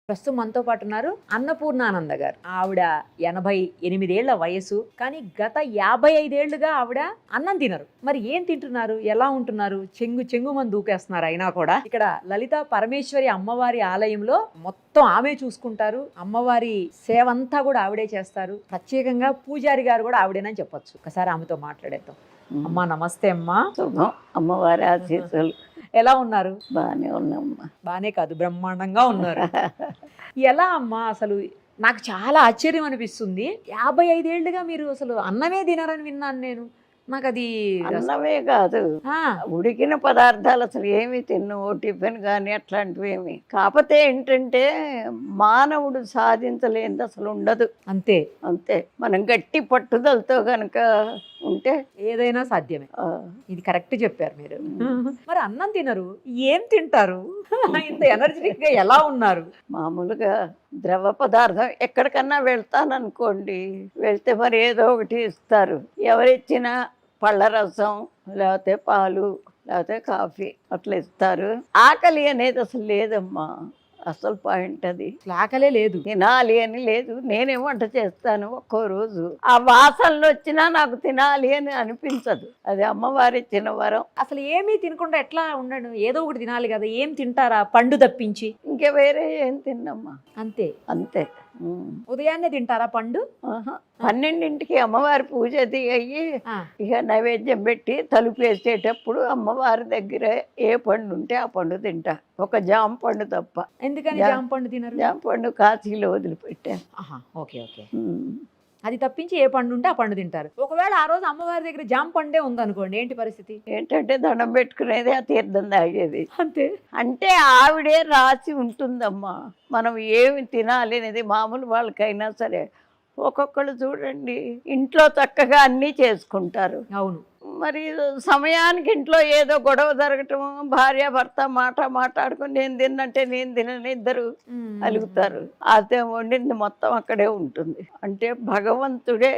ప్రస్తుతం మనతో పాటు ఉన్నారు అన్నపూర్ణానంద గారు. ఆవిడ 88 ఏళ్ల వయసు, కానీ గత 55 ఏళ్లుగా ఆవిడ అన్నం తినరు. మరి ఏం తింటున్నారు, ఎలా ఉంటున్నారు? చెంగు మంది దూకేస్తున్నారు. అయినా కూడా ఇక్కడ లలిత పరమేశ్వరి అమ్మవారి ఆలయంలో మొత్తం ఆమె చూసుకుంటారు. అమ్మవారి సేవ అంతా కూడా ఆవిడే చేస్తారు. ప్రత్యేకంగా పూజారి గారు కూడా ఆవిడేనని చెప్పొచ్చు. ఒకసారి ఆమెతో మాట్లాడేద్దాం. అమ్మా నమస్తే అమ్మా. శుభం. అమ్మవారి ఆశీస్సులు. ఎలా ఉన్నారు? బాగానే ఉన్నామ్మా. బానే కాదు, బ్రహ్మాండంగా ఉన్నారు. ఎలా అమ్మా? అసలు నాకు చాలా ఆశ్చర్యం అనిపిస్తుంది. 55 ఏళ్లుగా మీరు అసలు అన్నమే తినారని విన్నాను నేను. నాకు అది అన్నమే కాదు, ఉడికిన పదార్థాలు అసలు ఏమి తిన్నావు, టిఫిన్ కానీ అట్లాంటివి ఏమి. కాకపోతే ఏంటంటే మానవుడు సాధించలేనిది అసలు ఉండదు. అంతే అంతే. మనం గట్టి పట్టుదలతో కనుక ఉంటే ఏదైనా సాధ్యమే. ఇది కరెక్ట్ చెప్పారు మీరు. మరి అన్నం తినరు, ఏం తింటారు? ఇంత ఎనర్జెటిక్ గా ఎలా ఉన్నారు? మామూలుగా ద్రవ పదార్థం ఎక్కడికన్నా వెళ్తాననుకోండి, వెళ్తే మరి ఏదో ఒకటి ఇస్తారు. ఎవరిచ్చినా పళ్ళ రసం లేకపోతే పాలు లేకపోతే కాఫీ అట్లా ఇస్తారు. ఆకలి అనేది అసలు లేదమ్మా. అసలు పాయింట్ అది. ఆకలే లేదు, తినాలి అని లేదు. నేనే వంట చేస్తాను ఒక్కో రోజు. ఆ వాసనలు వచ్చినా నాకు తినాలి అని అనిపించదు. అది అమ్మవారి ఇచ్చిన వరం. అసలు ఏమీ తినకుండా ఎట్లా ఉండను? ఏదో ఒకటి తినాలి కదా. ఏం తింటారా పండు తప్పించి? ఇంకా వేరే ఏం తిన్నమ్మా. అంతే అంతే. ఉదయాన్నే తింటారా పండు? 12ంటికి అమ్మవారి పూజ అది అయ్యి ఇక నైవేద్యం పెట్టి తలుపు వేసేటప్పుడు అమ్మవారి దగ్గర ఏ పండు ఉంటే ఆ పండు తింటా. ఒక జామ పండు తప్ప. ఎందుకని జామ పండు తినరు? జామ పండు కాశీలో వదిలిపెట్టాను. Okay okay. అది తప్పించి ఏ పండు ఉంటే ఆ పండు తింటారు. ఒకవేళ ఆ రోజు అమ్మవారి దగ్గర జామ పండే ఉందనుకోండి, ఏంటి పరిస్థితి? ఏంటంటే దండం పెట్టుకునేది, ఆ తీర్థం తాగేది. అంతే. అంటే ఆవిడే రాసి ఉంటుందమ్మా మనం ఏమి తినాలి అనేది. మామూలు వాళ్ళకైనా సరే ఒక్కొక్కళ్ళు చూడండి ఇంట్లో చక్కగా అన్నీ చేసుకుంటారు. అవును. మరి సమయానికి ఇంట్లో ఏదో గొడవ జరగటం, భార్య భర్త మాట్లాడుకుని నేను తిన్నంటే నేను తినని ఇద్దరు అలుగుతారు. అదే వండింది మొత్తం అక్కడే ఉంటుంది. అంటే భగవంతుడే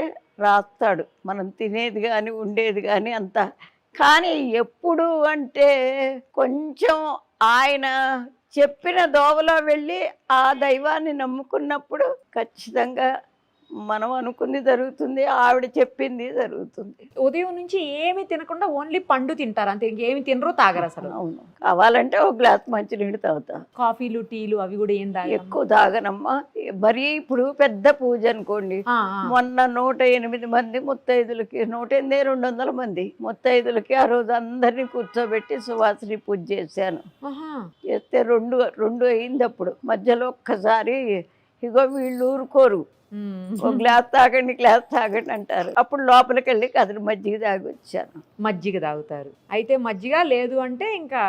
రాస్తాడు మనం తినేది కానీ ఉండేది కానీ అంతా. కానీ ఎప్పుడు అంటే కొంచెం ఆయన చెప్పిన దోవలో వెళ్ళి ఆ దైవాన్ని నమ్ముకున్నప్పుడు ఖచ్చితంగా మనం అనుకుంది జరుగుతుంది, ఆవిడ చెప్పింది జరుగుతుంది. ఉదయం నుంచి ఏమి తినకుండా ఓన్లీ పండు తింటారు అంతే, ఇంకేమి తినరు, తాగరు అసలు? అవును. కావాలంటే ఒక గ్లాస్ మంచినీళ్ళు తాగుతా. కాఫీలు టీలు అవి కూడా ఏం తాగరు? ఎక్కువ తాగనమ్మా. మరీ ఇప్పుడు పెద్ద పూజ అనుకోండి, మొన్న 108 మంది ముత్తైదులకి, 108 200 మంది ముత్తైదులకి ఆ రోజు అందరినీ కూర్చోబెట్టి సువాసిని పూజ చేశాను. చేస్తే రెండు అయింది. అప్పుడు మధ్యలో ఒక్కసారి ఇగో వీళ్ళు ఊరుకోరు, ఒక గ్లాస్ తాగండి అంటారు. అప్పుడు లోపలికి వెళ్ళి కదిరి మజ్జిగ తాగి వచ్చాను. మజ్జిగ తాగుతారు అయితే? మజ్జిగ లేదు అంటే ఇంకా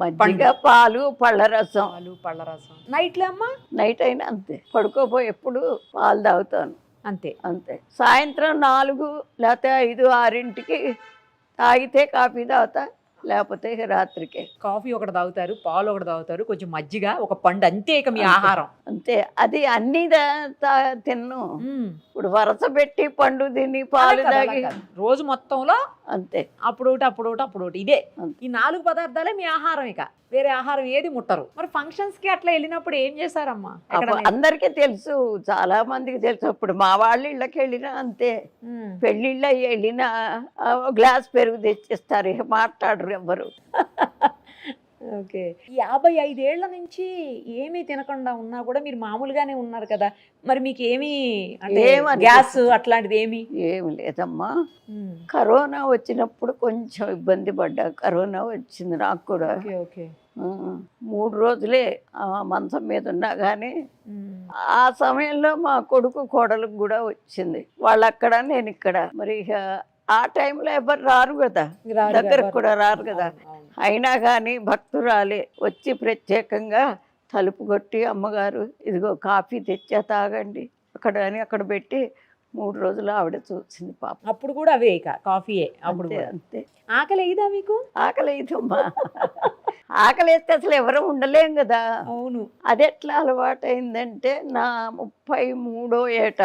మజ్జిగ, పాలు, పళ్ళ రసం. నైట్లో అమ్మా? నైట్ అయినా అంతే. పడుకోపోయి ఎప్పుడు పాలు తాగుతాను. అంతే అంతే. సాయంత్రం 4 లేకపోతే 5 6ంటికి తాగితే కాఫీ తాగుతా, లేకపోతే రాత్రికి. కాఫీ ఒకటి తాగుతారు, పాలు ఒకటి తాగుతారు, కొంచెం మజ్జిగ, ఒక పండు, అంతే. ఇక మీ ఆహారం అంతే. అది అన్ని తిన్ను. ఇప్పుడు వరస పెట్టి పండు తిని పాలు తాగి రోజు మొత్తంలో అంతే. అప్పుడు ఇదే ఈ 4 పదార్థాలే మీ ఆహారం. ఇక వేరే ఆహారం ఏది ముట్టరు. మరి ఫంక్షన్స్ కి అట్లా వెళ్ళినప్పుడు ఏం చేశారమ్మా? అందరికీ తెలుసు, చాలా మందికి తెలుసు. ఇప్పుడు మా వాళ్ళ ఇళ్ళకి వెళ్ళినా అంతే. పెళ్ళిళ్ళ వెళ్ళినా గ్లాస్ పెరుగు తెచ్చిస్తారు, ఇక మాట్లాడరు ఎవ్వరు. ఓకే. 55 ఏళ్ల నుంచి ఏమీ తినకుండా ఉన్నా కూడా మీరు మామూలుగానే ఉన్నారు కదా. మరి మీకు ఏమీ గ్యాస్ అట్లాంటిది ఏమి లేదమ్మా. కరోనా వచ్చినప్పుడు కొంచెం ఇబ్బంది పడ్డా. కరోనా వచ్చింది నాకు కూడా. 3 రోజులే మంచం మీద ఉన్నా కానీ ఆ సమయంలో మా కొడుకు కోడలకు కూడా వచ్చింది. వాళ్ళు అక్కడ, నేను ఇక్కడ. మరి ఆ టైంలో ఎవరు రారు కదా, దగ్గరకు కూడా రారు కదా. అయినా కానీ భక్తురాలే వచ్చి ప్రత్యేకంగా తలుపు కొట్టి, అమ్మగారు ఇదిగో కాఫీ తెచ్చా తాగండి అక్కడ అని అక్కడ పెట్టి 3 రోజులు ఆవిడ చూసింది పాప. అప్పుడు కూడా అవే ఇక కాఫీయే? అప్పుడు అంతే. ఆకలి అయ్యిదా మీకు? ఆకలి అయ్యిదమ్మా. ఆకలి వేస్తే అసలు ఎవరు ఉండలేం కదా. అవును. అది ఎట్లా అలవాటు అయిందంటే నా 33వ ఏట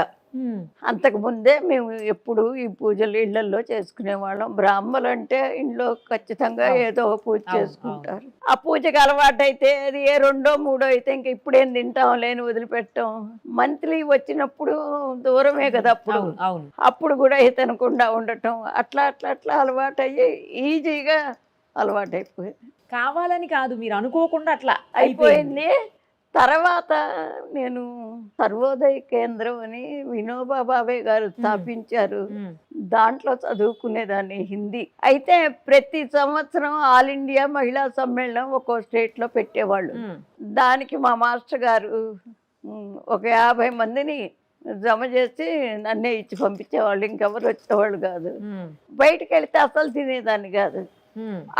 అంతకు ముందే మేము ఎప్పుడు ఈ పూజలు ఇళ్లలో చేసుకునేవాళ్ళం. బ్రాహ్మలు అంటే ఇంట్లో ఖచ్చితంగా ఏదో ఒక పూజ చేసుకుంటారు. ఆ పూజకి అలవాటు అయితే అది ఏ 2, 3 అయితే ఇంక ఇప్పుడేం తింటాం లేని వదిలిపెట్టాం. మంత్లీ వచ్చినప్పుడు దూరమే కదా అప్పుడు, అప్పుడు కూడా తినకుండా ఉండటం అట్లా అట్లా అట్లా అలవాటు అయ్యి ఈజీగా అలవాటు అయిపోయింది. కావాలని కాదు, మీరు అనుకోకుండా అట్లా అయిపోయింది. తర్వాత నేను సర్వోదయ కేంద్రం అని వినోబా భావే గారు స్థాపించారు. దాంట్లో చదువుకునేదాన్ని హిందీ. అయితే ప్రతి సంవత్సరం ఆల్ ఇండియా మహిళా సమ్మేళనం ఒక్కో స్టేట్లో పెట్టేవాళ్ళు. దానికి మా మాస్టర్ గారు ఒక 50 మందిని జమ చేసి నన్నే ఇచ్చి పంపించేవాళ్ళు. ఇంకెవరు వచ్చేవాళ్ళు కాదు. బయటకు వెళితే అసలు తినేదాన్ని కాదు.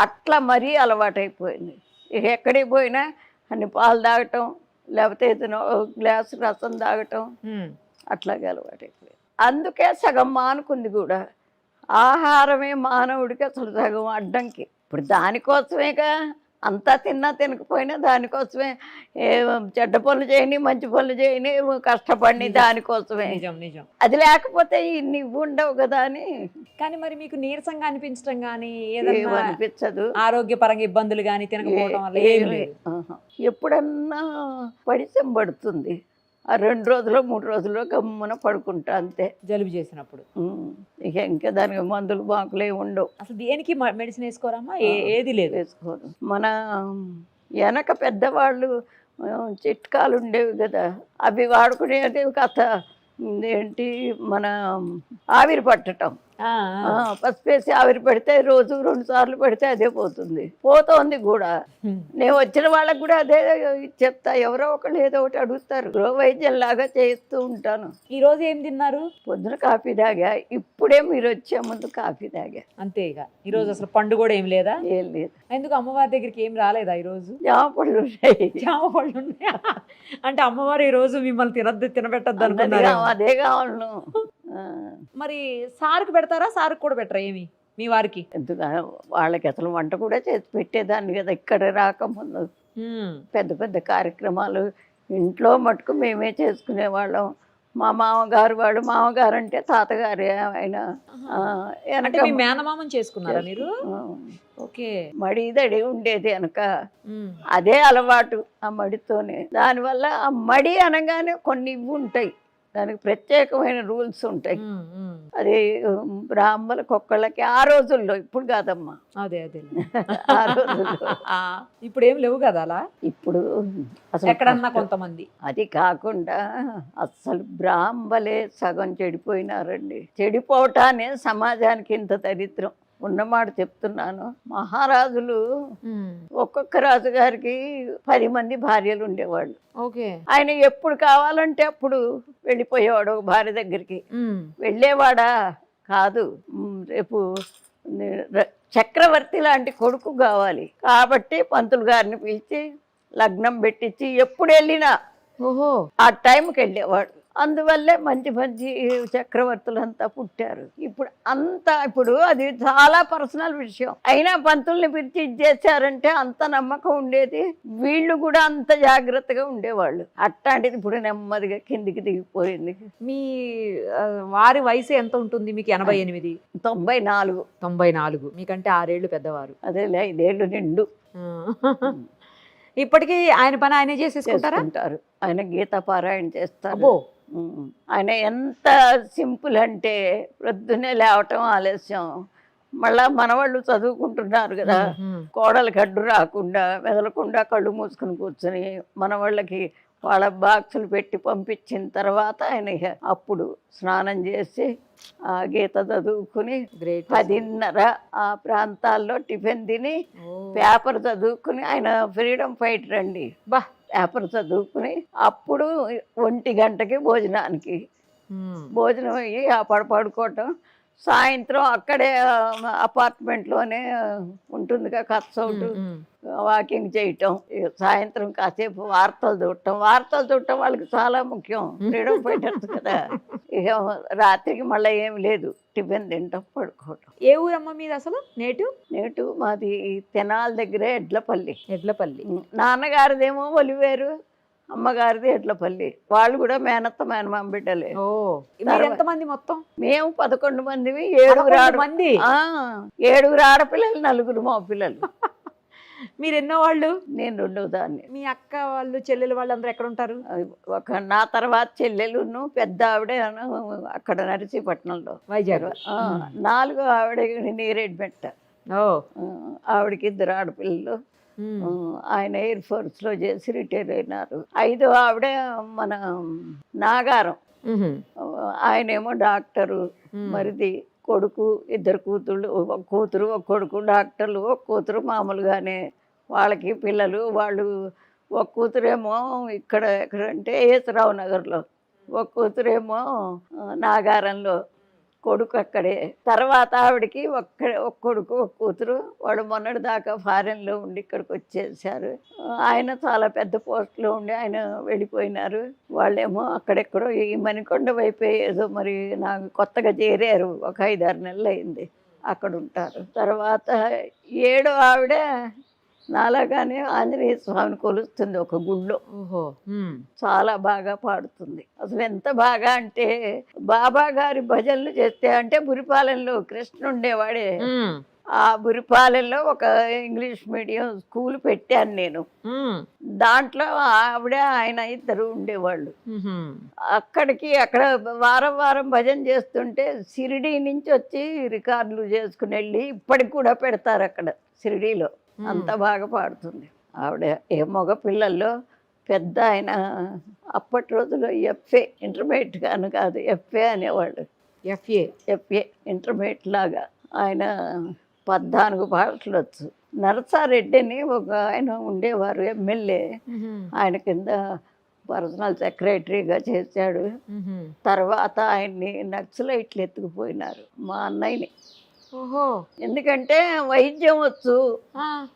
అట్లా మరీ అలవాటైపోయింది. ఎక్కడికి పోయినా అన్ని పాలు తాగటం, లేకపోతే ఏదైనా గ్లాసు రసం తాగటం, అట్లాగే అలవాటైపోయింది. అందుకే సగం మానుకుంది కూడా. ఆహారమే మానవుడికి అసలు సగం అడ్డంకి. ఇప్పుడు దానికోసమేగా అంతా తిన్నా తినకపోయినా దానికోసమే చెడ్డ పనులు చేయని మంచి పనులు చేయని కష్టపడి దానికోసమే. అది లేకపోతే ఇన్ని ఉండవు కదా అని. కానీ మరి మీకు నీరసంగా అనిపించడం కానీ అనిపించదు, ఆరోగ్యపరంగా ఇబ్బందులు కానీ తినకపోవడం వల్ల ఎప్పుడన్నా పడిసం పడుతుంది. ఆ 2 రోజులు 3 రోజుల్లో గమ్మున పడుకుంటా అంతే. జలుబు చేసినప్పుడు ఇంకా దానికి మందులు బాకులే ఉండవు. అసలు దేనికి మెడిసిన్ వేసుకోరమ్మా? ఏది లేదు, వేసుకోరు. మన వెనక పెద్దవాళ్ళు చిట్కాలు ఉండేవి కదా, అవి వాడుకునేది కథ ఏంటి, మన ఆవిరి పట్టటం. పసిపేసి ఆవిరి పెడితే రోజు 2 సార్లు పెడితే అదే పోతోంది కూడా. నేను వచ్చిన వాళ్ళకి కూడా అదే చెప్తా. ఎవరో ఒకళ్ళు ఏదో ఒకటి అడుగుతారు. గృహ వైద్యం లాగా చేస్తూ ఉంటాను. ఈ రోజు ఏం తిన్నారు? పొద్దున కాఫీ తాగా. ఇప్పుడే మీరు వచ్చే ముందు కాఫీ తాగా అంతే. ఇక ఈ రోజు అసలు పండు కూడా ఏం లేదా? ఏం లేదు. ఎందుకు అమ్మవారి దగ్గరికి ఏం రాలేదా ఈ రోజు? జామ పళ్ళు ఉన్నాయి. జామ పళ్ళు ఉన్నాయా? అంటే అమ్మవారు ఈ రోజు మిమ్మల్ని తినబెట్టద్దు అనుకున్నారు. అదే కావాలను. మరి సార్కి పెడతారా? సార్కి కూడా పెట్టరా ఏమి మీ వారికి? వాళ్ళకి అసలు వంట కూడా చేసి పెట్టేదాన్ని కదా ఇక్కడ రాకముందు. పెద్ద పెద్ద కార్యక్రమాలు ఇంట్లో మటుకు మేమే చేసుకునేవాళ్ళం. మా మామగారు అంటే తాతగారే ఆయన. మేనమామని చేసుకున్నారా మీరు? ఓకే. మడిదడి ఉండేది వెనక, అదే అలవాటు ఆ మడితోనే. దానివల్ల ఆ మడి అనగానే కొన్ని ఇవి ఉంటాయి, దానికి ప్రత్యేకమైన రూల్స్ ఉంటాయి. అది బ్రాహ్మణులకు ఒక్కళ్ళకి ఆ రోజుల్లో, ఇప్పుడు కాదమ్మా. అదే అదే ఆ రోజుల్లో. ఇప్పుడు ఏం లేవు కదా అలా. ఇప్పుడు అసలు ఎక్కడన్నా కొంతమంది. అది కాకుండా అసలు బ్రాహ్మలే సగం చెడిపోయినారండి. చెడిపోవటానే సమాజానికి ఇంత దరిద్రం ఉన్నమాట చెప్తున్నాను. మహారాజులు ఒక్కొక్క రాజుగారికి 10 మంది భార్యలు ఉండేవాళ్ళు. ఆయన ఎప్పుడు కావాలంటే అప్పుడు వెళ్ళిపోయేవాడు ఒక భార్య దగ్గరికి. వెళ్ళేవాడా కాదు. రేపు చక్రవర్తి లాంటి కొడుకు కావాలి కాబట్టి పంతులు గారిని పిలిచి లగ్నం పెట్టించి ఎప్పుడు వెళ్ళినా ఆ టైంకి వెళ్ళేవాడు. అందువల్లే మంచి మంచి చక్రవర్తులంతా పుట్టారు. ఇప్పుడు అది చాలా పర్సనల్ విషయం. అయినా పంతుల్ని పిలిచి ఇచ్చేసారంటే అంత నమ్మకం ఉండేది. వీళ్ళు కూడా అంత జాగ్రత్తగా ఉండేవాళ్ళు. అట్లాంటిది ఇప్పుడు నెమ్మదిగా కిందికి దిగిపోయింది. మీ వారి వయసు ఎంత ఉంటుంది? మీకు 88. 94. 94. మీకంటే 6 ఏళ్ళు పెద్దవారు. అదేలే 5 ఏళ్ళు నిండు. ఇప్పటికీ ఆయన పని ఆయనే చేసేసుకుంటారు. ఆయన గీతా పారాయణ చేస్తారు. ఆయన ఎంత సింపుల్ అంటే ప్రొద్దునే లేవటం ఆలస్యం. మళ్ళా మనవాళ్ళు చదువుకుంటున్నారు కదా, కోడలికి అడ్డు రాకుండా మెదలకుండా కళ్ళు మూసుకుని కూర్చొని మనవాళ్ళకి వాళ్ళ బాక్సులు పెట్టి పంపించిన తర్వాత ఆయన అప్పుడు స్నానం చేసి ఆ గీత చదువుకుని 10:30 ఆ ప్రాంతాల్లో టిఫిన్ తిని పేపర్ చదువుకుని, ఆయన ఫ్రీడమ్ ఫైటర్ అండి. పేపర్ చదువుకుని అప్పుడు 1 గంటకి భోజనం అయ్యి ఆ పడుకోవటం. సాయంత్రం అక్కడే అపార్ట్మెంట్లోనే ఉంటుందిగా కత్సౌట్, వాకింగ్ చేయటం. సాయంత్రం కాసేపు వార్తలు చూడటం వాళ్ళకి చాలా ముఖ్యం. ఫ్రీడమ్ ఫైటర్స్ కదా. ఇక రాత్రికి మళ్ళీ ఏమి లేదు, టిఫిన్ తింటాం, పడుకోవటం. ఏ ఊరమ్మ మీద అసలు? నేటు మాది తెనాల దగ్గరే ఎడ్లపల్లి. ఎడ్లపల్లి. నాన్నగారిదేమో ఒలివేరు, అమ్మగారిది ఎడ్లపల్లి. వాళ్ళు కూడా మేనత్త మేనమామ బిడ్డలే. ఓ మీరు ఎంతమంది మొత్తం? మేము 11 మందివి. 11 మంది. 7 ఆడపిల్లలు, 4 మా పిల్లలు. మీరు ఎన్నో వాళ్ళు? నేను 2వ దాన్ని. మీ అక్క వాళ్ళు చెల్లెలు వాళ్ళు అందరూ ఎక్కడ ఉంటారు? నా తర్వాత చెల్లెలును పెద్ద ఆవిడ అక్కడ నరసీపట్నంలో, వైజాగ్. 4వ ఆవిడ నీరేడ్మెట్ట. ఆవిడకి 2 ఆడపిల్లలు. ఆయన ఎయిర్ ఫోర్స్లో చేసి రిటైర్ అయినారు. 5వ ఆవిడ మన నాగారం. ఆయనేమో డాక్టరు. మరిది కొడుకు, 2 కూతుళ్ళు, ఒక కూతురు ఒక కొడుకు డాక్టర్లు, ఒక కూతురు మామూలుగానే వాళ్ళకి పిల్లలు. వాళ్ళు ఒక కూతురేమో ఎక్కడంటే ఏసరావు నగర్లో, ఒక కూతురేమో నాగారంలో, కొడుకు అక్కడే. తర్వాత ఆవిడకి ఒక కొడుకు ఒక కూతురు. వాడు మొన్నటి దాకా ఫారెన్లో ఉండి ఇక్కడికి వచ్చేసారు. ఆయన చాలా పెద్ద పోస్ట్లో ఉండి ఆయన వెళ్ళిపోయినారు. వాళ్ళేమో అక్కడెక్కడో ఈ మణికొండ వైపు ఏదో మరి నాకు కొత్తగా చేరారు. ఒక 5-6 నెలలు అయింది అక్కడ ఉంటారు. తర్వాత 7వ ఆవిడ నాలాగానే ఆంజనేయ స్వామిని కొలుస్తుంది ఒక గుళ్ళో. చాలా బాగా పాడుతుంది. అసలు ఎంత బాగా అంటే బాబా గారి భజనలు చేస్తే, అంటే బురిపాలెంలో కృష్ణ ఉండేవాడే, ఆ బురిపాలెంలో ఒక ఇంగ్లీష్ మీడియం స్కూల్ పెట్టాను నేను. దాంట్లో ఆవిడ ఆయన 2 ఉండేవాళ్ళు. అక్కడ వారం వారం భజన చేస్తుంటే షిరిడీ నుంచి వచ్చి రికార్డులు చేసుకుని వెళ్ళి ఇప్పటికి కూడా పెడతారు అక్కడ షిరిడీలో. అంత బాగా పాడుతుంది ఆవిడ. ఏ మగ పిల్లల్లో పెద్ద ఆయన అప్పటి రోజుల్లో ఎఫ్ఏ, ఇంటర్మీడియట్ గాను కాదు, ఎఫ్ఏ అనేవాళ్ళు. ఎఫ్ఏ ఇంటర్మీడియట్ లాగా. ఆయన 14 పాటలు వచ్చు. నరసారెడ్డి అని ఒక ఆయన ఉండేవారు, ఎమ్మెల్యే. ఆయన కింద పర్సనల్ సెక్రటరీగా చేశాడు. తర్వాత ఆయన్ని నక్సలైట్లు ఎత్తుకుపోయినారు, మా అన్నయ్యని. ఎందుకంటే వైద్యం వచ్చు,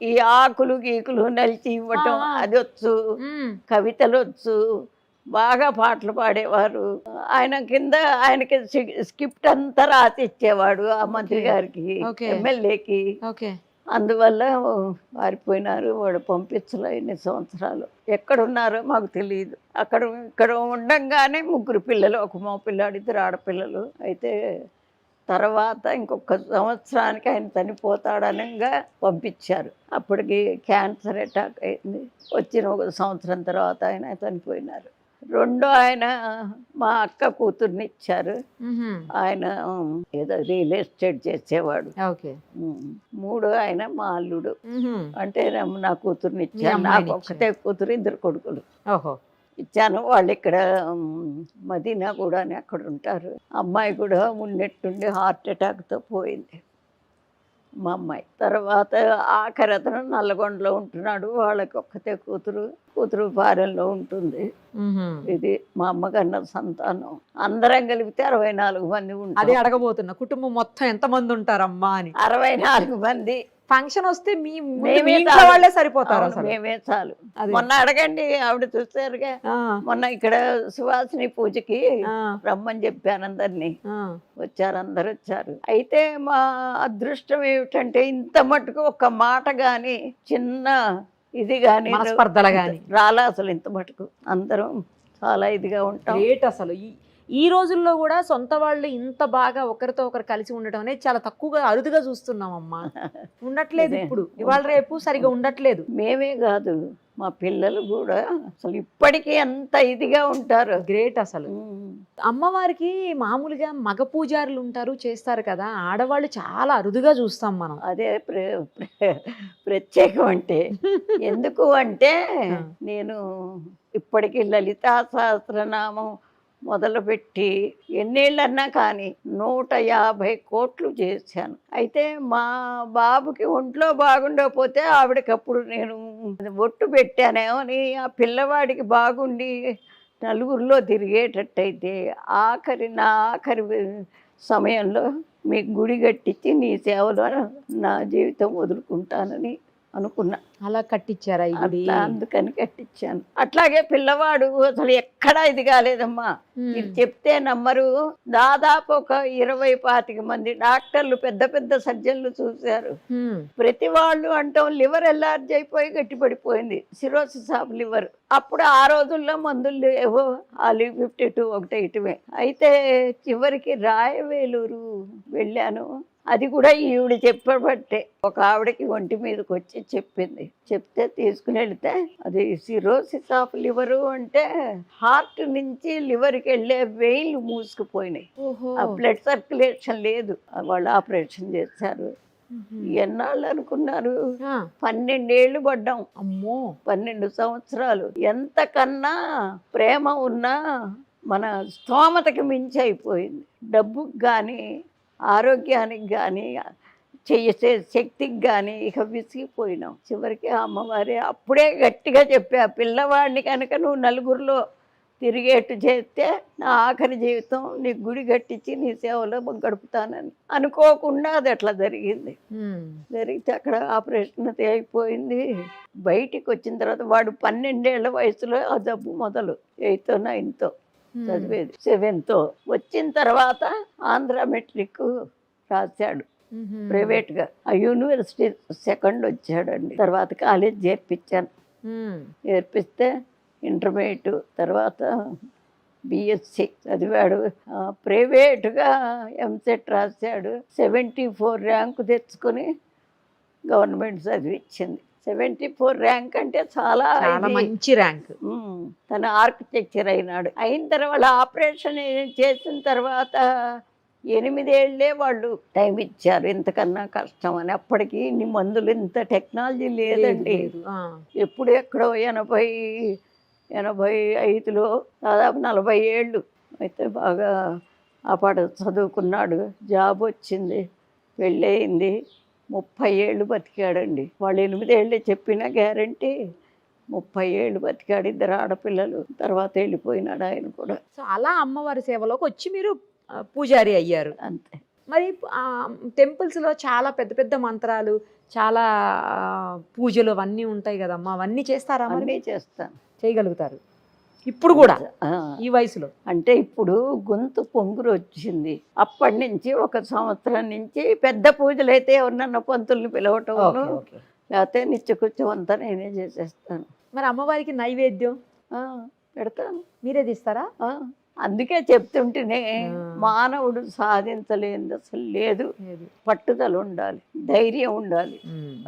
ఈ ఆకులు గీకులు నలిచి ఇవ్వటం అది వచ్చు, కవితలు వచ్చు, బాగా పాటలు పాడేవారు. ఆయన కింద ఆయనకి స్క్రిప్ట్ అంతా రాసి ఇచ్చేవాడు ఆ మంత్రి గారికి, ఎమ్మెల్యేకి. అందువల్ల వారిపోయినారు. వాడు పంపించలే ఇన్ని సంవత్సరాలు. ఎక్కడున్నారో మాకు తెలియదు. ఇక్కడ ఉండంగానే 3 పిల్లలు, ఒక మగ పిల్లాడు, 2 ఆడపిల్లలు. అయితే తర్వాత ఇంకొక సంవత్సరానికి ఆయన చనిపోతాడనగా పంపించారు. అప్పటికి క్యాన్సర్ అటాక్ అయింది. వచ్చిన 1 సంవత్సరం తర్వాత ఆయన చనిపోయినారు. 2 ఆయన మా అక్క కూతుర్ని ఇచ్చారు. ఆయన ఏదో రియల్ ఎస్టేట్ చేసేవాడు. 3 ఆయన మా అల్లుడు. అంటే నా కూతుర్ని ఇచ్చారు. నాకు ఒక్కతే కూతురు, 2 కొడుకులు ఇచ్చాను. వాళ్ళు ఇక్కడ మదీనా కూడా అక్కడ ఉంటారు. అమ్మాయి కూడా ఉన్నట్టుండి హార్ట్ అటాక్తో పోయింది మా అమ్మాయి. తర్వాత ఆఖరి అతను నల్లగొండలో ఉంటున్నాడు. వాళ్ళకి ఒక్కతే కూతురు ఫారెన్లో ఉంటుంది. ఇది మా అమ్మకన్న సంతానం. అందరం కలిపితే 64 మంది ఉంటారు. అదే అడగబోతున్నా, కుటుంబం మొత్తం ఎంతమంది ఉంటారమ్మా అని. 64 మంది. ఫంక్షన్ వస్తే వాళ్ళే సరిపోతారు. మేమే చాలు. మొన్న అడగండి, ఆవిడ చూసారుగా. మొన్న ఇక్కడ సువాసిని పూజకి రమ్మని చెప్పాను అందరినీ. వచ్చారు, అందరు వచ్చారు. అయితే మా అదృష్టం ఏమిటంటే ఇంత మటుకు ఒక మాట గాని, చిన్న ఇది గాని, స్పర్ధలు గాని రాలా అసలు. ఇంత మటుకు అందరం చాలా ఇదిగా ఉంటాం. అసలు ఈ రోజుల్లో కూడా సొంత వాళ్ళు ఇంత బాగా ఒకరితో ఒకరు కలిసి ఉండటం అనేది చాలా తక్కువగా, అరుదుగా చూస్తున్నాం అమ్మా. ఉండట్లేదు ఇప్పుడు, ఇవాళ రేపు సరిగా ఉండట్లేదు. మేమే కాదు, మా పిల్లలు కూడా అసలు ఇప్పటికీ అంత ఇదిగా ఉంటారు. గ్రేట్ అసలు. అమ్మవారికి మామూలుగా మగ పూజారులు ఉంటారు, చేస్తారు కదా. ఆడవాళ్ళు చాలా అరుదుగా చూస్తాం మనం. అదే ప్రత్యేకం అంటే. ఎందుకు అంటే నేను ఇప్పటికీ లలితా సహస్రనామం మొదలుపెట్టి ఎన్నేళ్ళన్నా కానీ 150 కోట్లు చేశాను. అయితే మా బాబుకి ఒంట్లో బాగుండకపోతే ఆవిడకప్పుడు నేను ఒట్టు పెట్టానేమో అని, ఆ పిల్లవాడికి బాగుండి నలుగురిలో తిరిగేటట్టయితే నా ఆఖరి సమయంలో మీకు గుడి కట్టించి నీ సేవలో నా జీవితం వదులుకుంటానని అనుకున్నా. అలా కట్టించారా ఈ గుడి? అట్లా అందుకని కట్టించాను. అట్లాగే పిల్లవాడు అసలు ఎక్కడా ఇది కాలేదమ్మా. ఇది చెప్తే నమ్మరు. దాదాపు ఒక 20-25 మంది డాక్టర్లు, పెద్ద పెద్ద సర్జన్లు చూశారు. ప్రతి వాళ్ళు అంటాం లివర్ ఎల్లార్జ్ అయిపోయి గట్టిపడిపోయింది, సిరోసిస్ ఆఫ్ లివర్. అప్పుడు ఆ రోజుల్లో మందులు ఏవో ఆలివ్ 52 ఒకటే ఇటువే. అయితే చివరికి రాయవేలూరు వెళ్ళాను. అది కూడా ఈవిడ చెప్పబట్టే. ఒక ఆవిడకి ఒంటి మీదకి వచ్చి చెప్పింది. చెప్తే తీసుకుని వెళితే అది సిరోసిస్ ఆఫ్ లివరు అంటే హార్ట్ నుంచి లివర్కి వెళ్ళే వెయిన్లు మూసుకుపోయినాయి. ఆ బ్లడ్ సర్క్యులేషన్ లేదు. వాళ్ళు ఆపరేషన్ చేశారు. ఎన్నాళ్ళు అనుకున్నారు? 12 ఏళ్ళు పడ్డాం. అమ్మో, 12 సంవత్సరాలు. ఎంతకన్నా ప్రేమ ఉన్నా మన స్తోమతకి మించి అయిపోయింది. డబ్బుకి కానీ, ఆరోగ్యానికి కానీ, చేసే శక్తికి కానీ ఇక విసిగిపోయినాం. చివరికి అమ్మవారి అప్పుడే గట్టిగా చెప్పా, పిల్లవాడిని కనుక నువ్వు నలుగురిలో తిరిగేట్టు చేస్తే నా ఆఖరి జీవితం నీ గుడి కట్టించి నీ సేవలో గడుపుతానని. అనుకోకుండా అది అట్లా జరిగింది. జరిగితే అక్కడ ఆపరేషన్ అది అయిపోయింది. బయటికి వచ్చిన తర్వాత వాడు 12 ఏళ్ల వయసులో ఆ జబ్బు మొదలు. 8th 9th చదివేది, 7th వచ్చిన తర్వాత ఆంధ్ర మెట్రిక్ రాశాడు ప్రైవేట్గా. ఆ యూనివర్సిటీ 2nd వచ్చాడండి. తర్వాత కాలేజ్ చేర్పించాను. చేర్పిస్తే ఇంటర్మీడియట్ తర్వాత బిఎస్సి చదివాడు. ప్రైవేటుగా ఎంసెట్ రాశాడు. 74 ర్యాంకు తెచ్చుకొని గవర్నమెంట్ చదివించింది. 74 ర్యాంక్ అంటే చాలా మంచి ర్యాంక్. తన ఆర్కిటెక్చర్ అయినాడు. అయిన తర్వాత ఆపరేషన్ చేసిన తర్వాత 8 ఏళ్లే వాళ్ళు టైం ఇచ్చారు. ఇంతకన్నా కష్టం అని. అప్పటికి ఇన్ని మందులు, ఇంత టెక్నాలజీ లేదండి. ఎప్పుడు ఎక్కడో 85లో దాదాపు 40 ఏళ్ళు. అయితే బాగా ఆ పాట చదువుకున్నాడు. జాబ్ వచ్చింది, పెళ్ళయింది. 30 ఏళ్ళు బతికాడండి. వాళ్ళు 8 ఏళ్ళే చెప్పిన గ్యారంటీ 30 ఏళ్ళు బతికాడు. 2 ఆడపిల్లలు. తర్వాత వెళ్ళిపోయినాడు ఆయన కూడా. సో అలా అమ్మవారి సేవలోకి వచ్చి మీరు పూజారి అయ్యారు. అంతే. మరి టెంపుల్స్లో చాలా పెద్ద పెద్ద మంత్రాలు, చాలా పూజలు అవన్నీ ఉంటాయి కదమ్మా, అవన్నీ చేస్తారా? అన్నీ చేస్తాను. చేయగలుగుతారు ఇప్పుడు కూడా ఈ వయసులో? అంటే ఇప్పుడు గొంతు పొంగురు వచ్చింది. అప్పటి నుంచి 1 సంవత్సరం నుంచి పెద్ద పూజలు అయితే ఎవరినన్నా పంతుల్ని పిలవటం, లేకపోతే నిత్యకృత్యం అంతా నేనే చేసేస్తాను. మరి అమ్మవారికి నైవేద్యం పెడతాను. మీరే తీస్తారా? అందుకే చెప్తుంటేనే మానవుడు సాధించలేనిది అసలు లేదు. పట్టుదల ఉండాలి, ధైర్యం ఉండాలి.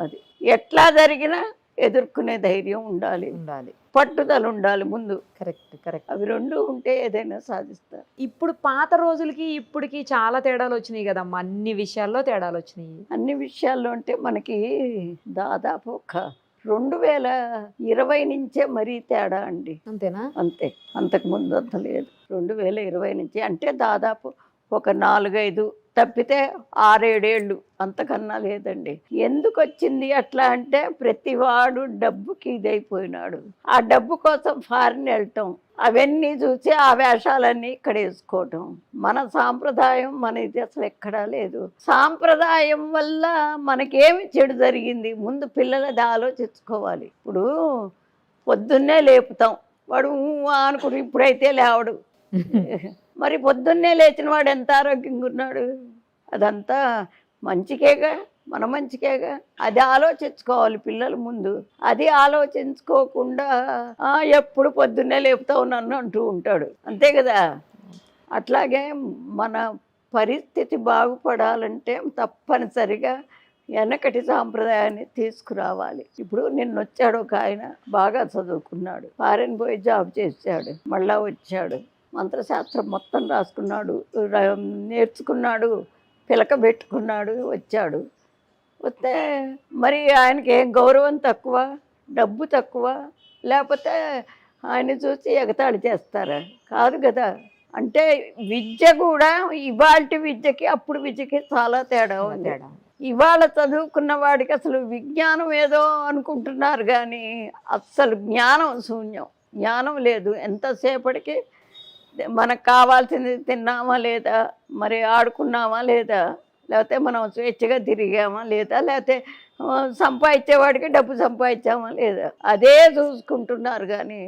అది ఎట్లా జరిగినా ఎదుర్కొనే ధైర్యం ఉండాలి, పట్టుదల ఉండాలి ముందు. కరెక్ట్. అవి 2 ఉంటే ఏదైనా సాధిస్తారు. ఇప్పుడు పాత రోజులకి ఇప్పటికి చాలా తేడాలు వచ్చినాయి కదమ్మా. అన్ని విషయాల్లో తేడాలు వచ్చినాయి. అన్ని విషయాల్లో అంటే మనకి దాదాపు ఒక 2020 నుంచే మరీ తేడా అండి. అంతేనా? అంతే. అంతకుముందు అంత లేదు. 2020 నుంచి అంటే దాదాపు ఒక 4-5 తప్పితే 6-7 ఏళ్ళు, అంతకన్నా లేదండి. ఎందుకు వచ్చింది అట్లా అంటే ప్రతివాడు డబ్బుకి ఇదైపోయినాడు. ఆ డబ్బు కోసం ఫారిన్ వెళ్ళటం, అవన్నీ చూసి ఆ వేషాలన్నీ ఇక్కడ వేసుకోవటం. మన సాంప్రదాయం మన ఇది అసలు ఎక్కడా లేదు. సాంప్రదాయం వల్ల మనకేమి చెడు జరిగింది ముందు పిల్లలది ఆలోచించుకోవాలి. ఇప్పుడు పొద్దున్నే లేపుతాం, వాడు అనుకుని ఇప్పుడైతే లేవడు. మరి పొద్దున్నే లేచిన వాడు ఎంత ఆరోగ్యంగా ఉన్నాడు? అదంతా మంచికేగా, మన మంచికేగా. అది ఆలోచించుకోవాలి పిల్లలు ముందు. అది ఆలోచించుకోకుండా ఎప్పుడు పొద్దున్నే లేపుతావు నన్ను అంటూ ఉంటాడు. అంతే కదా. అట్లాగే మన పరిస్థితి బాగుపడాలంటే తప్పనిసరిగా వెనకటి సాంప్రదాయాన్ని తీసుకురావాలి. ఇప్పుడు నిన్నొచ్చాడు ఒక ఆయన, బాగా చదువుకున్నాడు, ఫారెన్ పోయి జాబ్ చేశాడు, మళ్ళా వచ్చాడు, మంత్రశాస్త్రం మొత్తం రాసుకున్నాడు, నేర్చుకున్నాడు, పిలక పెట్టుకున్నాడు, వచ్చాడు. వస్తే మరి ఆయనకి ఏం గౌరవం తక్కువ, డబ్బు తక్కువ, లేకపోతే ఆయన చూసి ఎగతాళి చేస్తారా? కాదు కదా. అంటే విద్య కూడా ఇవాళ విద్యకి అప్పుడు విద్యకి చాలా తేడా ఉంది. ఇవాళ చదువుకున్న వాడికి అసలు విజ్ఞానం ఏదో అనుకుంటున్నారు కానీ అస్సలు జ్ఞానం శూన్యం. జ్ఞానం లేదు. ఎంతసేపటికి మనకు కావాల్సింది తిన్నామా లేదా, మరి ఆడుకున్నామా లేదా, లేకపోతే మనం స్వేచ్ఛగా తిరిగామా లేదా, లేకపోతే సంపాదించేవాడికి డబ్బు సంపాదించామా లేదా, అదే చూసుకుంటున్నారు. కానీ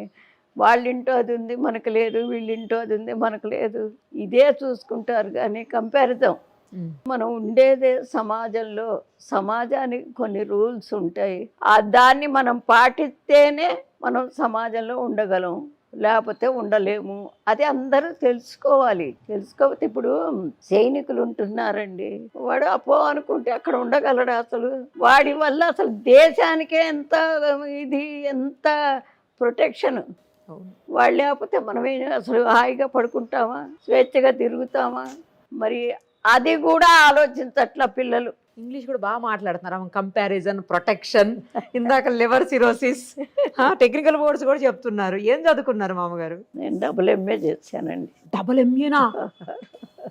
వాళ్ళింటో అది ఉంది మనకు లేదు, వీళ్ళింటో అది ఉంది మనకు లేదు, ఇదే చూసుకుంటారు. కానీ కంపారిజన్, మనం ఉండేదే సమాజంలో, సమాజానికి కొన్ని రూల్స్ ఉంటాయి. దాన్ని మనం పాటిస్తేనే మనం సమాజంలో ఉండగలం, లేకపోతే ఉండలేము. అది అందరూ తెలుసుకోవాలి. తెలుసుకోకపోతే ఇప్పుడు సైనికులు ఉంటున్నారండి, వాడు అపో అనుకుంటే అక్కడ ఉండగలడు. అసలు వాడి వల్ల అసలు దేశానికే ఎంత ఇది, ఎంత ప్రొటెక్షన్. వాళ్ళు లేకపోతే మనమే అసలు హాయిగా పడుకుంటామా, స్వేచ్ఛగా తిరుగుతామా? మరి అది కూడా ఆలోచించట్ల పిల్లలు. ఇంగ్లీష్ కూడా బాగా మాట్లాడుతున్నారు. కంపారిజన్, ప్రొటెక్షన్, ఇందాక లివర్ సిరోసిస్, టెక్నికల్ వర్డ్స్ కూడా చెప్తున్నారు. ఏం చదువుకున్నారు మామగారు? నేను డబుల్ ఎంఏ చేశానండి. డబుల్ ఎంఏనా?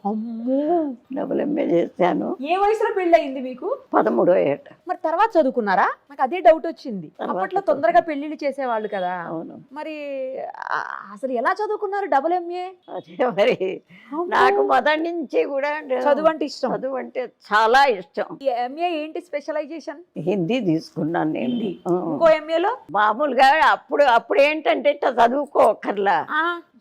అమ్మో, డబుల్ ఎంఏ చేశాను. ఏ వయసులో పెళ్ళి అయింది మీకు? 13వ ఏట. మరి తర్వాత చదువుకున్నారా? నాకు అదే డౌట్ వచ్చింది. అప్పట్లో తొందరగా పెళ్లిళ్ళు చేసేవాళ్ళు కదా. అవును. మరి అసలు ఎలా చదువుకున్నారు డబుల్ ఎంఏ? అదే మరి నాకు మొదటి నుంచి కూడా చదువు అంటే ఇష్టం. చదువు అంటే చాలా ఇష్టం. ఎంఏ ఏంటి స్పెషలైజేషన్? హిందీ తీసుకున్నాను నేను. ఇంకో ఎంఏలో మామూలుగా అప్పుడు ఏంటంటే ఇట్లా చదువుకోకర్లా,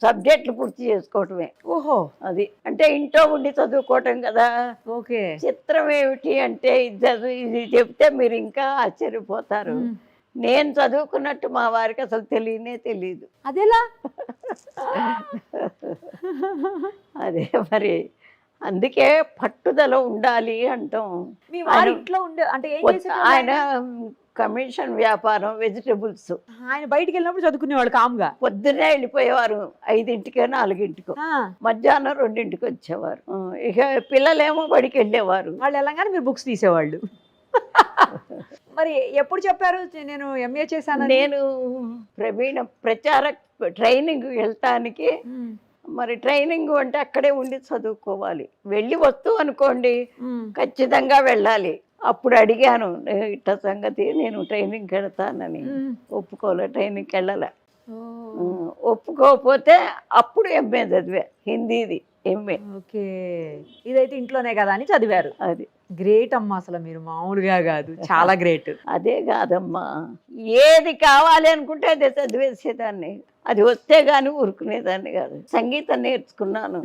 సబ్జెక్టులు పూర్తి చేసుకోవటమే. ఓహో, అది అంటే ఇంట్లో ఉండి చదువుకోవటం కదా. ఓకే. చిత్రం ఏమిటి అంటే ఇది చెప్తే మీరు ఇంకా ఆశ్చర్యపోతారు. నేను చదువుకున్నట్టు మా వారికి అసలు తెలియనే తెలియదు. అదేలా? అదే మరి అందుకే పట్టుదల ఉండాలి అంటాం. మీ వారి ఇంట్లో ఉండే అంటే ఏం చేసేవాళ్ళు? ఆయన కమిషన్ వ్యాపారం, వెజిటబుల్స్. ఆయన బయటికి వెళ్ళినప్పుడు చదువుకునేవాళ్ళు కామ్గా. పొద్దున్నే వెళ్ళిపోయేవారు 5ంటికో 4ంటికో, మధ్యాహ్నం 2ంటికి వచ్చేవారు. ఇక పిల్లలేమో బడికి వెళ్ళేవారు. వాళ్ళు వెళ్ళగానే మీరు బుక్స్ తీసేవాళ్ళు. మరి ఎప్పుడు చెప్పారు నేను ఎంఏ చేశాను? నేను ప్రచార ట్రైనింగ్ వెళ్తానికి, మరి ట్రైనింగ్ అంటే అక్కడే ఉండి చదువుకోవాలి. వెళ్ళి వస్తూ అనుకోండి ఖచ్చితంగా వెళ్ళాలి. అప్పుడు అడిగాను ఇట్ట సంగతి, నేను ట్రైనింగ్కి వెళ్తానని. ఒప్పుకోలే, ట్రైనింగ్కి వెళ్ళాల. ఒప్పుకోకపోతే అప్పుడు ఎంఏ చదివా, హిందీది ఎంఏ. ఓకే, ఇదైతే ఇంట్లోనే కదా అని చదివారు. అది గ్రేట్ అమ్మా, అసలు మీరు మామూలుగా కాదు, చాలా గ్రేట్. అదే కాదమ్మా, ఏది కావాలి అనుకుంటే అదే చదివేసేదాన్ని. అది వస్తే గాని ఊరుకునేదాన్ని కాదు. సంగీతం నేర్చుకున్నాను,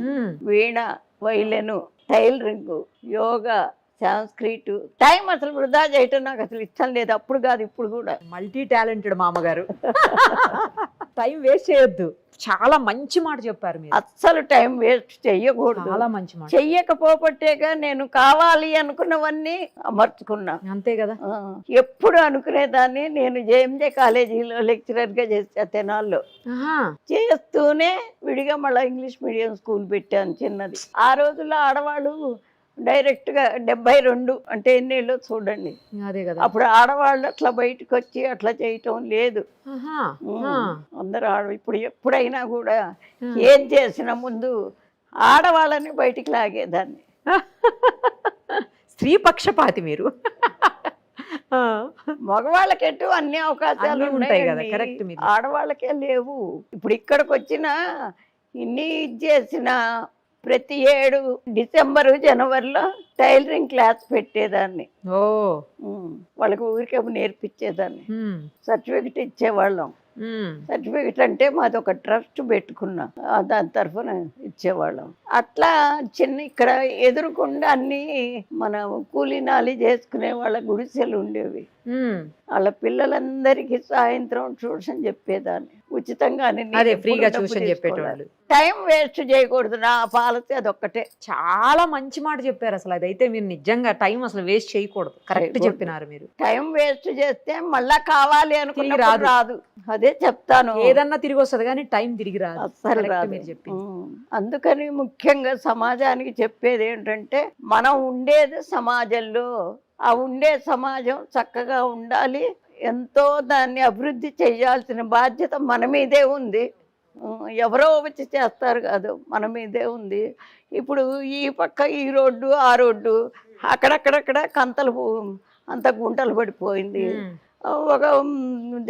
వీణ, వైలెను, టైలరింగ్, యోగా, సంస్కృత్. టైం అసలు వృధా చేయటం నాకు అసలు ఇష్టం లేదు. అప్పుడు కాదు, ఇప్పుడు కూడా. మల్టీ టాలెంటెడ్ మామగారు. టైం వేస్ట్ చేయొద్దు. చాలా మంచి మాట చెప్పారు మీరు. అస్సలు టైం వేస్ట్ చెయ్యకూడదు. చాలా మంచి మాట. చెయ్యకపోబట్టేగా నేను కావాలి అనుకున్నవన్నీ అమర్చుకున్నా. అంతే కదా. ఎప్పుడు అనుకునేదాన్ని. నేను జేఎంజే కాలేజీలో లెక్చరర్గా చేసా తెనాల్లో. చేస్తూనే విడిగా మళ్ళీ ఇంగ్లీష్ మీడియం స్కూల్ పెట్టాను చిన్నది. ఆ రోజుల్లో ఆడవాళ్ళు డైరెక్ట్గా 72 అంటే ఎన్నేళ్ళు చూడండి. అదే కదా. అప్పుడు ఆడవాళ్ళు అట్లా బయటకు వచ్చి అట్లా చేయటం లేదు. అందరూ ఇప్పుడు ఎప్పుడైనా కూడా ఏం చేసినా ముందు ఆడవాళ్ళని బయటికి లాగేదాన్ని. స్త్రీ పక్షపాతి మీరు. మగవాళ్ళకెట్టు అన్ని అవకాశాలు ఉంటాయి కదా, కరెక్ట్. ఆడవాళ్ళకే లేవు. ఇప్పుడు ఇక్కడికి వచ్చిన ఇన్ని చేసిన ప్రతి ఏడు డిసెంబరు, జనవరిలో టైలరింగ్ క్లాస్ పెట్టేదాన్ని. వాళ్ళకి ఊరికే నేర్పించేదాన్ని. సర్టిఫికెట్ ఇచ్చేవాళ్ళం. సర్టిఫికెట్ అంటే మాది ఒక ట్రస్ట్ పెట్టుకున్నా, దాని తరఫున ఇచ్చేవాళ్ళం. అట్లా ఇక్కడ ఎదురుకుండా అన్ని మన కూలీనాలి చేసుకునే వాళ్ళ గుడిసెలు ఉండేవి. వాళ్ళ పిల్లలందరికీ సాయంత్రం ట్యూషన్ చెప్పేదాన్ని ఉచితంగానే. ఫ్రీగా ట్యూషన్ చెప్పేటోళ్ళు. టైం వేస్ట్ చేయకూడదు, నా పాలసీ అదొక్కటే. చాలా మంచి మాట చెప్పారు. అసలు అదైతే మీరు నిజంగా టైం అసలు వేస్ట్ చేయకూడదు. కరెక్ట్ చెప్పినారు మీరు. టైం వేస్ట్ చేస్తే మళ్ళా కావాలి అనుకుని రాదు. అదే చెప్తాను, ఏదన్నా తిరిగి వస్తుంది కానీ టైం తిరిగి రాదు. అస్సలు రాదు. అందుకని ముఖ్యంగా సమాజానికి చెప్పేది ఏంటంటే, మనం ఉండేది సమాజంలో, ఆ ఉండే సమాజం చక్కగా ఉండాలి. ఎంతో దాన్ని అభివృద్ధి చేయాల్సిన బాధ్యత మన మీదే ఉంది. ఎవరో వచ్చి చేస్తారు కాదు, మన మీదే ఉంది. ఇప్పుడు ఈ పక్క ఈ రోడ్డు, ఆ రోడ్డు, అక్కడక్కడక్కడ కంతలు అంత గుంటలు పడిపోయింది. ఒక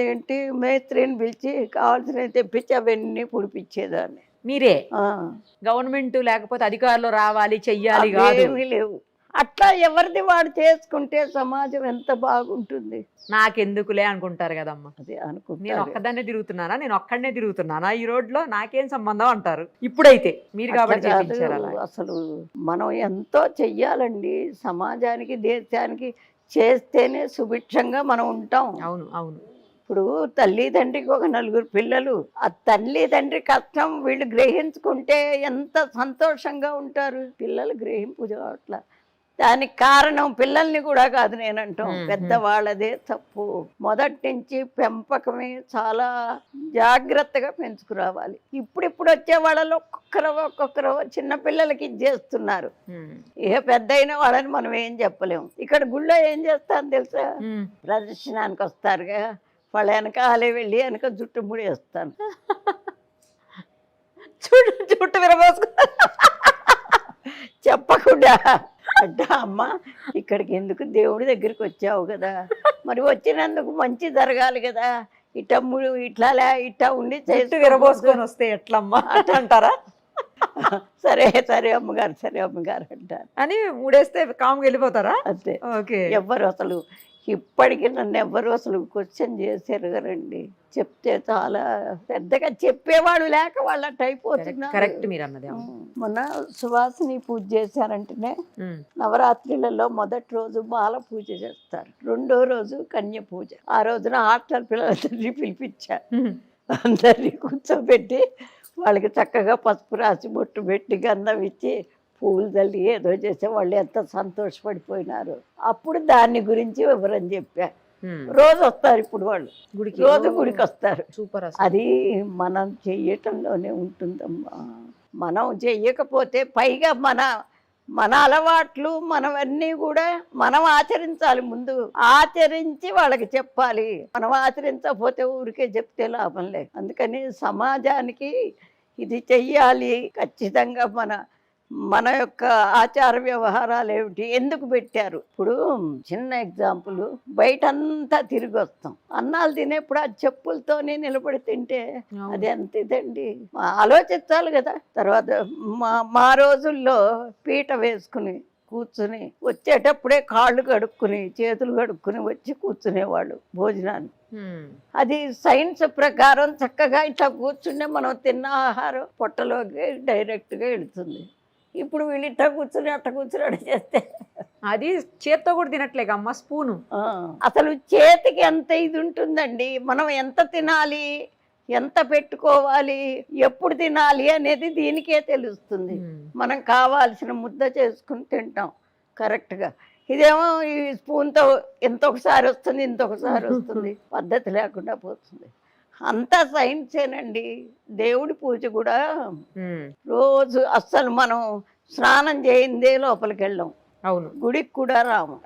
ఏంటి మేస్త్రిని పిలిచి కావాల్సినవి తెప్పించి అవన్నీ పుడిపించేదాన్ని. మీరే? గవర్నమెంట్ లేకపోతే అధికారులు రావాలి చెయ్యాలి? ఏమీ లేవు. అట్లా ఎవరిది వాడు చేసుకుంటే సమాజం ఎంత బాగుంటుంది. నాకెందుకులే అనుకుంటారు కదమ్మా. అదే నేను అనుకుంటారు. ఒక్కదాన్నే తిరుగుతున్నానా, నేను ఒక్కడనే తిరుగుతున్నానా ఈ రోడ్లో, నాకేం సంబంధం అంటారు. ఇప్పుడైతే మీరు కాబట్టి అట్లా కాదు. చేపించారు అలా. అసలు మనం ఎంతో చెయ్యాలండి సమాజానికి, దేశానికి. చేస్తేనే సుభిక్షంగా మనం ఉంటాం. అవును అవును. ఇప్పుడు తల్లిదండ్రికి ఒక 4 పిల్లలు, ఆ తల్లిదండ్రి కష్టం వీళ్ళు గ్రహించుకుంటే ఎంత సంతోషంగా ఉంటారు. పిల్లలు గ్రహింపు అట్లా. దానికి కారణం పిల్లల్ని కూడా కాదు నేనంటాం, పెద్దవాళ్ళదే తప్పు. మొదటి నుంచి పెంపకమే చాలా జాగ్రత్తగా పెంచుకురావాలి. ఇప్పుడు వచ్చే వాళ్ళలో ఒక్కొక్కరు చిన్న పిల్లలకి ఇచ్చేస్తున్నారు. ఏ పెద్ద అయిన వాళ్ళని మనం ఏం చెప్పలేము. ఇక్కడ గుళ్ళో ఏం చేస్తాను తెలుసా, ప్రదర్శనానికి వస్తారుగా, వాళ్ళ వెనకాలే వెళ్ళి వెనక జుట్టు ముడేస్తాను. చుట్టు విరబోసుకు చెప్పకుండా అంటే అమ్మ ఇక్కడికి ఎందుకు, దేవుడి దగ్గరికి వచ్చావు కదా, మరి వచ్చినందుకు మంచి జరగాలి కదా, ఇట్లా ఉండి చుట్టు విరబోసుకొని వస్తే ఎట్లమ్మా అంటారా? సరే సరే అమ్మగారు అంటారు అని మూడేస్తే కామ్గా వెళ్ళిపోతారా? అంతే. ఓకే. ఎవ్వరు అసలు ఇప్పటికీ నన్ను ఎవ్వరు అసలు క్వశ్చన్ చేశారు కదండి. చెప్తే చాలా పెద్దగా చెప్పేవాడు లేక వాళ్ళ టైప్ అవుతున్నారు. కరెక్ట్ మీరు అన్నది. మొన్న సువాసిని పూజ చేశారంటేనే నవరాత్రులలో మొదటి రోజు బాల పూజ చేస్తారు, రెండో రోజు కన్య పూజ. ఆ రోజున హాస్టల్ పిల్లలందరినీ పిలిపించారు. అందరినీ కూర్చోబెట్టి వాళ్ళకి చక్కగా పసుపు రాసి బొట్టు పెట్టి గంధం ఇచ్చి పూలు తల్లి ఏదో చేస్తే వాళ్ళు ఎంత సంతోషపడిపోయినారు. అప్పుడు దాని గురించి వివరం చెప్పా. రోజు వస్తారు ఇప్పుడు వాళ్ళు, రోజు గుడికి వస్తారు. సూపర్. అది మనం చెయ్యటంలోనే ఉంటుందమ్మా. మనం చెయ్యకపోతే పైగా మన అలవాట్లు మనవన్నీ కూడా మనం ఆచరించాలి. ముందు ఆచరించి వాళ్ళకి చెప్పాలి. మనం ఆచరించకపోతే ఊరికే చెప్తే లాభం లేదు. అందుకని సమాజానికి ఇది చెయ్యాలి ఖచ్చితంగా. మన యొక్క ఆచార వ్యవహారాలు ఏమిటి, ఎందుకు పెట్టారు. ఇప్పుడు చిన్న ఎగ్జాంపుల్, బయటంతా తిరిగి వస్తాం, అన్నాలు తినేప్పుడు ఆ చెప్పులతోనే నిలబడి తింటే అది ఎంత ఇదండి. ఆలోచించాలి కదా. తర్వాత మా రోజుల్లో పీట వేసుకుని కూర్చుని వచ్చేటప్పుడే కాళ్ళు కడుక్కుని చేతులు కడుక్కుని వచ్చి కూర్చునేవాళ్ళు భోజనాన్ని. అది సైన్స్ ప్రకారం చక్కగా ఇట్లా కూర్చుంటే మనం తిన్న ఆహారం పొట్టలోకి డైరెక్ట్గా వెళుతుంది. ఇప్పుడు వీళ్ళు ఇట్లా కూర్చుని అట్ట కూర్చుని అట్ట చేస్తే అది చేత్తో కూడా తినట్లేక అమ్మ, స్పూను. అసలు చేతికి ఎంత ఇది ఉంటుందండి. మనం ఎంత తినాలి, ఎంత పెట్టుకోవాలి, ఎప్పుడు తినాలి అనేది దీనికే తెలుస్తుంది. మనం కావాల్సిన ముద్ద చేసుకుని తింటాం కరెక్ట్గా. ఇదేమో ఈ స్పూన్తో ఇంతొకసారి వస్తుంది, ఇంతొకసారి వస్తుంది, పద్ధతి లేకుండా పోతుంది. అంతా సైన్సేనండి. దేవుడి పూజ కూడా రోజు అస్సలు మనం స్నానం చేయిందే లోపలికి వెళ్ళాం. అవును. గుడికి కూడా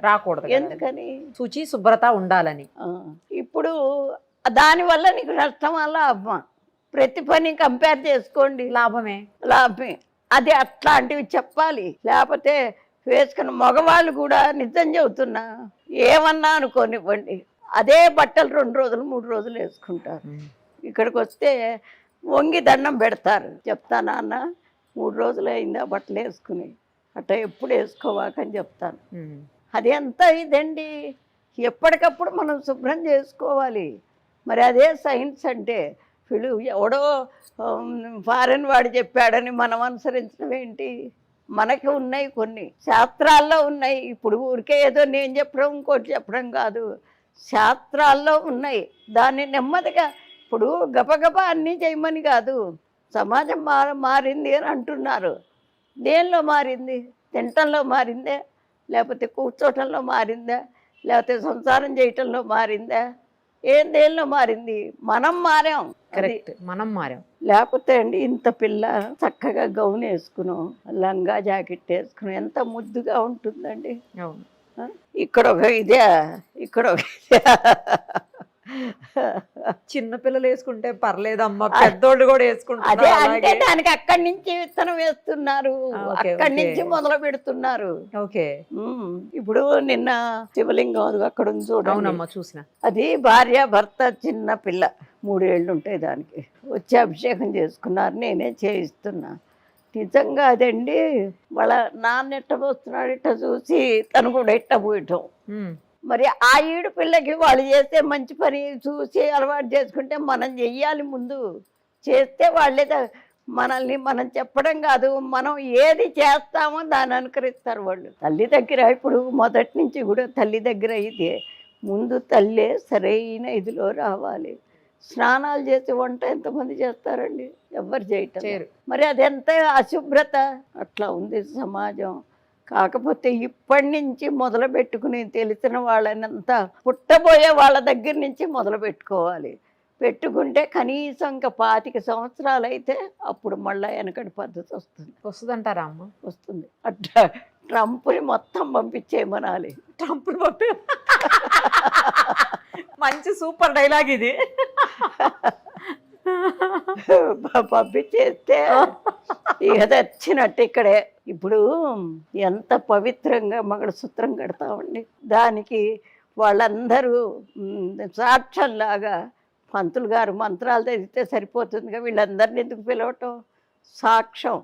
రాకూడదు. ఎందుకని? శుచి శుభ్రత ఉండాలని. ఇప్పుడు దానివల్ల నీకు నష్టం వల్ల లాభమా? ప్రతి పని కంపేర్ చేసుకోండి, లాభమే. అది అట్లాంటివి చెప్పాలి. లేకపోతే వేసుకున్న మగవాళ్ళు కూడా నిజం చెబుతున్నా, ఏమన్నా అనుకోనివ్వండి, అదే బట్టలు 2 రోజులు 3 రోజులు వేసుకుంటారు. ఇక్కడికి వస్తే వంగి దండం పెడతారు. చెప్తానా అన్న, 3 రోజులు అయిందా బట్టలు వేసుకుని, అట్లా ఎప్పుడు వేసుకోవాకని చెప్తాను. అది ఎంత ఇదండి. ఎప్పటికప్పుడు మనం శుభ్రం చేసుకోవాలి. మరి అదే సైన్స్ అంటే. వీళ్ళు ఎవడో ఫారెన్ వాడు చెప్పాడని మనం అనుసరించడం ఏంటి? మనకి ఉన్నాయి కొన్ని శాస్త్రాల్లో ఉన్నాయి. ఇప్పుడు ఊరికే ఏదో నేను చెప్పడం ఇంకోటి చెప్పడం కాదు, శాస్త్రాల్లో ఉన్నాయి. దాన్ని నెమ్మదిగా, ఇప్పుడు గబగబా అన్నీ చేయమని కాదు. సమాజం మారింది అని అంటున్నారు. దేనిలో మారింది? తినటంలో మారిందా, లేకపోతే కూర్చోటంలో మారిందా, లేకపోతే సంసారం చేయటంలో మారిందా? దేనిలో మారింది? మనం మారాం. కరెక్ట్, మనం మారాం. లేకపోతే అండి ఇంత పిల్ల చక్కగా గౌన్ వేసుకున్నాం, లంగా జాకెట్ వేసుకున్నాం, ఎంత ముద్దుగా ఉంటుందండి. అవును. ఇక్కడ ఒక ఇదే, ఇక్కడ ఒక చిన్న పిల్లలు వేసుకుంటే పర్లేదమ్మా, పెద్దోళ్ళు కూడా వేసుకుంటారు. అదే అంటే దానికి అక్కడి నుంచి విత్తనం వేస్తున్నారు, అక్కడి నుంచి మొదలు పెడుతున్నారు. ఓకే. ఇప్పుడు నిన్న శివలింగం అక్కడ ఉంది చూడండి, చూసిన. అది భార్య భర్త, చిన్న పిల్ల 3 ఏళ్ళు ఉంటాయి దానికి. వచ్చి అభిషేకం చేసుకున్నారు, నేనే చేయిస్తున్నా. నిజంగా అదండి. వాళ్ళ నాన్న ఎట్ట పోస్తున్నాడు ఇట్ట చూసి తను కూడా ఇట్ట పోయటం. మరి ఆ ఈడు పిల్లకి వాళ్ళు చేస్తే మంచి పని చూసి అలవాటు చేసుకుంటే మనం చెయ్యాలి. ముందు చేస్తే వాళ్ళే మనల్ని మనం చెప్పడం కాదు, మనం ఏది చేస్తామో దాన్ని అనుకరిస్తారు వాళ్ళు. తల్లి దగ్గర ఇప్పుడు మొదటి నుంచి కూడా తల్లి దగ్గర అయితే ముందు తల్లే సరైన ఇదిలో రావాలి. స్నానాలు చేసి వంట ఎంతమంది చేస్తారండి? ఎవ్వరు చేయటం. మరి అది ఎంత అశుభ్రత. అట్లా ఉంది సమాజం. కాకపోతే ఇప్పటి నుంచి మొదలు పెట్టుకుని తెలిసిన వాళ్ళనంతా పుట్టబోయే వాళ్ళ దగ్గర నుంచి మొదలు పెట్టుకోవాలి. పెట్టుకుంటే కనీసం ఇంకా 25 సంవత్సరాలు అయితే అప్పుడు మళ్ళీ వెనకటి పద్ధతి వస్తుందంటారా అమ్మ? వస్తుంది. అట్లా ట్రంప్ని మొత్తం పంపించేయమనాలి. ట్రంప్ని మంచి సూపర్ డైలాగ్ ఇది. పంపించేస్తే ఇక వచ్చినట్టు. ఇక్కడే ఇప్పుడు ఎంత పవిత్రంగా మంగళసూత్రం కడతామండి. దానికి వాళ్ళందరూ సాక్ష్యంలాగా పంతులు గారు మంత్రాలు చదివితే సరిపోతుందిగా, వీళ్ళందరినీ ఎందుకు పిలవటం? సాక్ష్యం.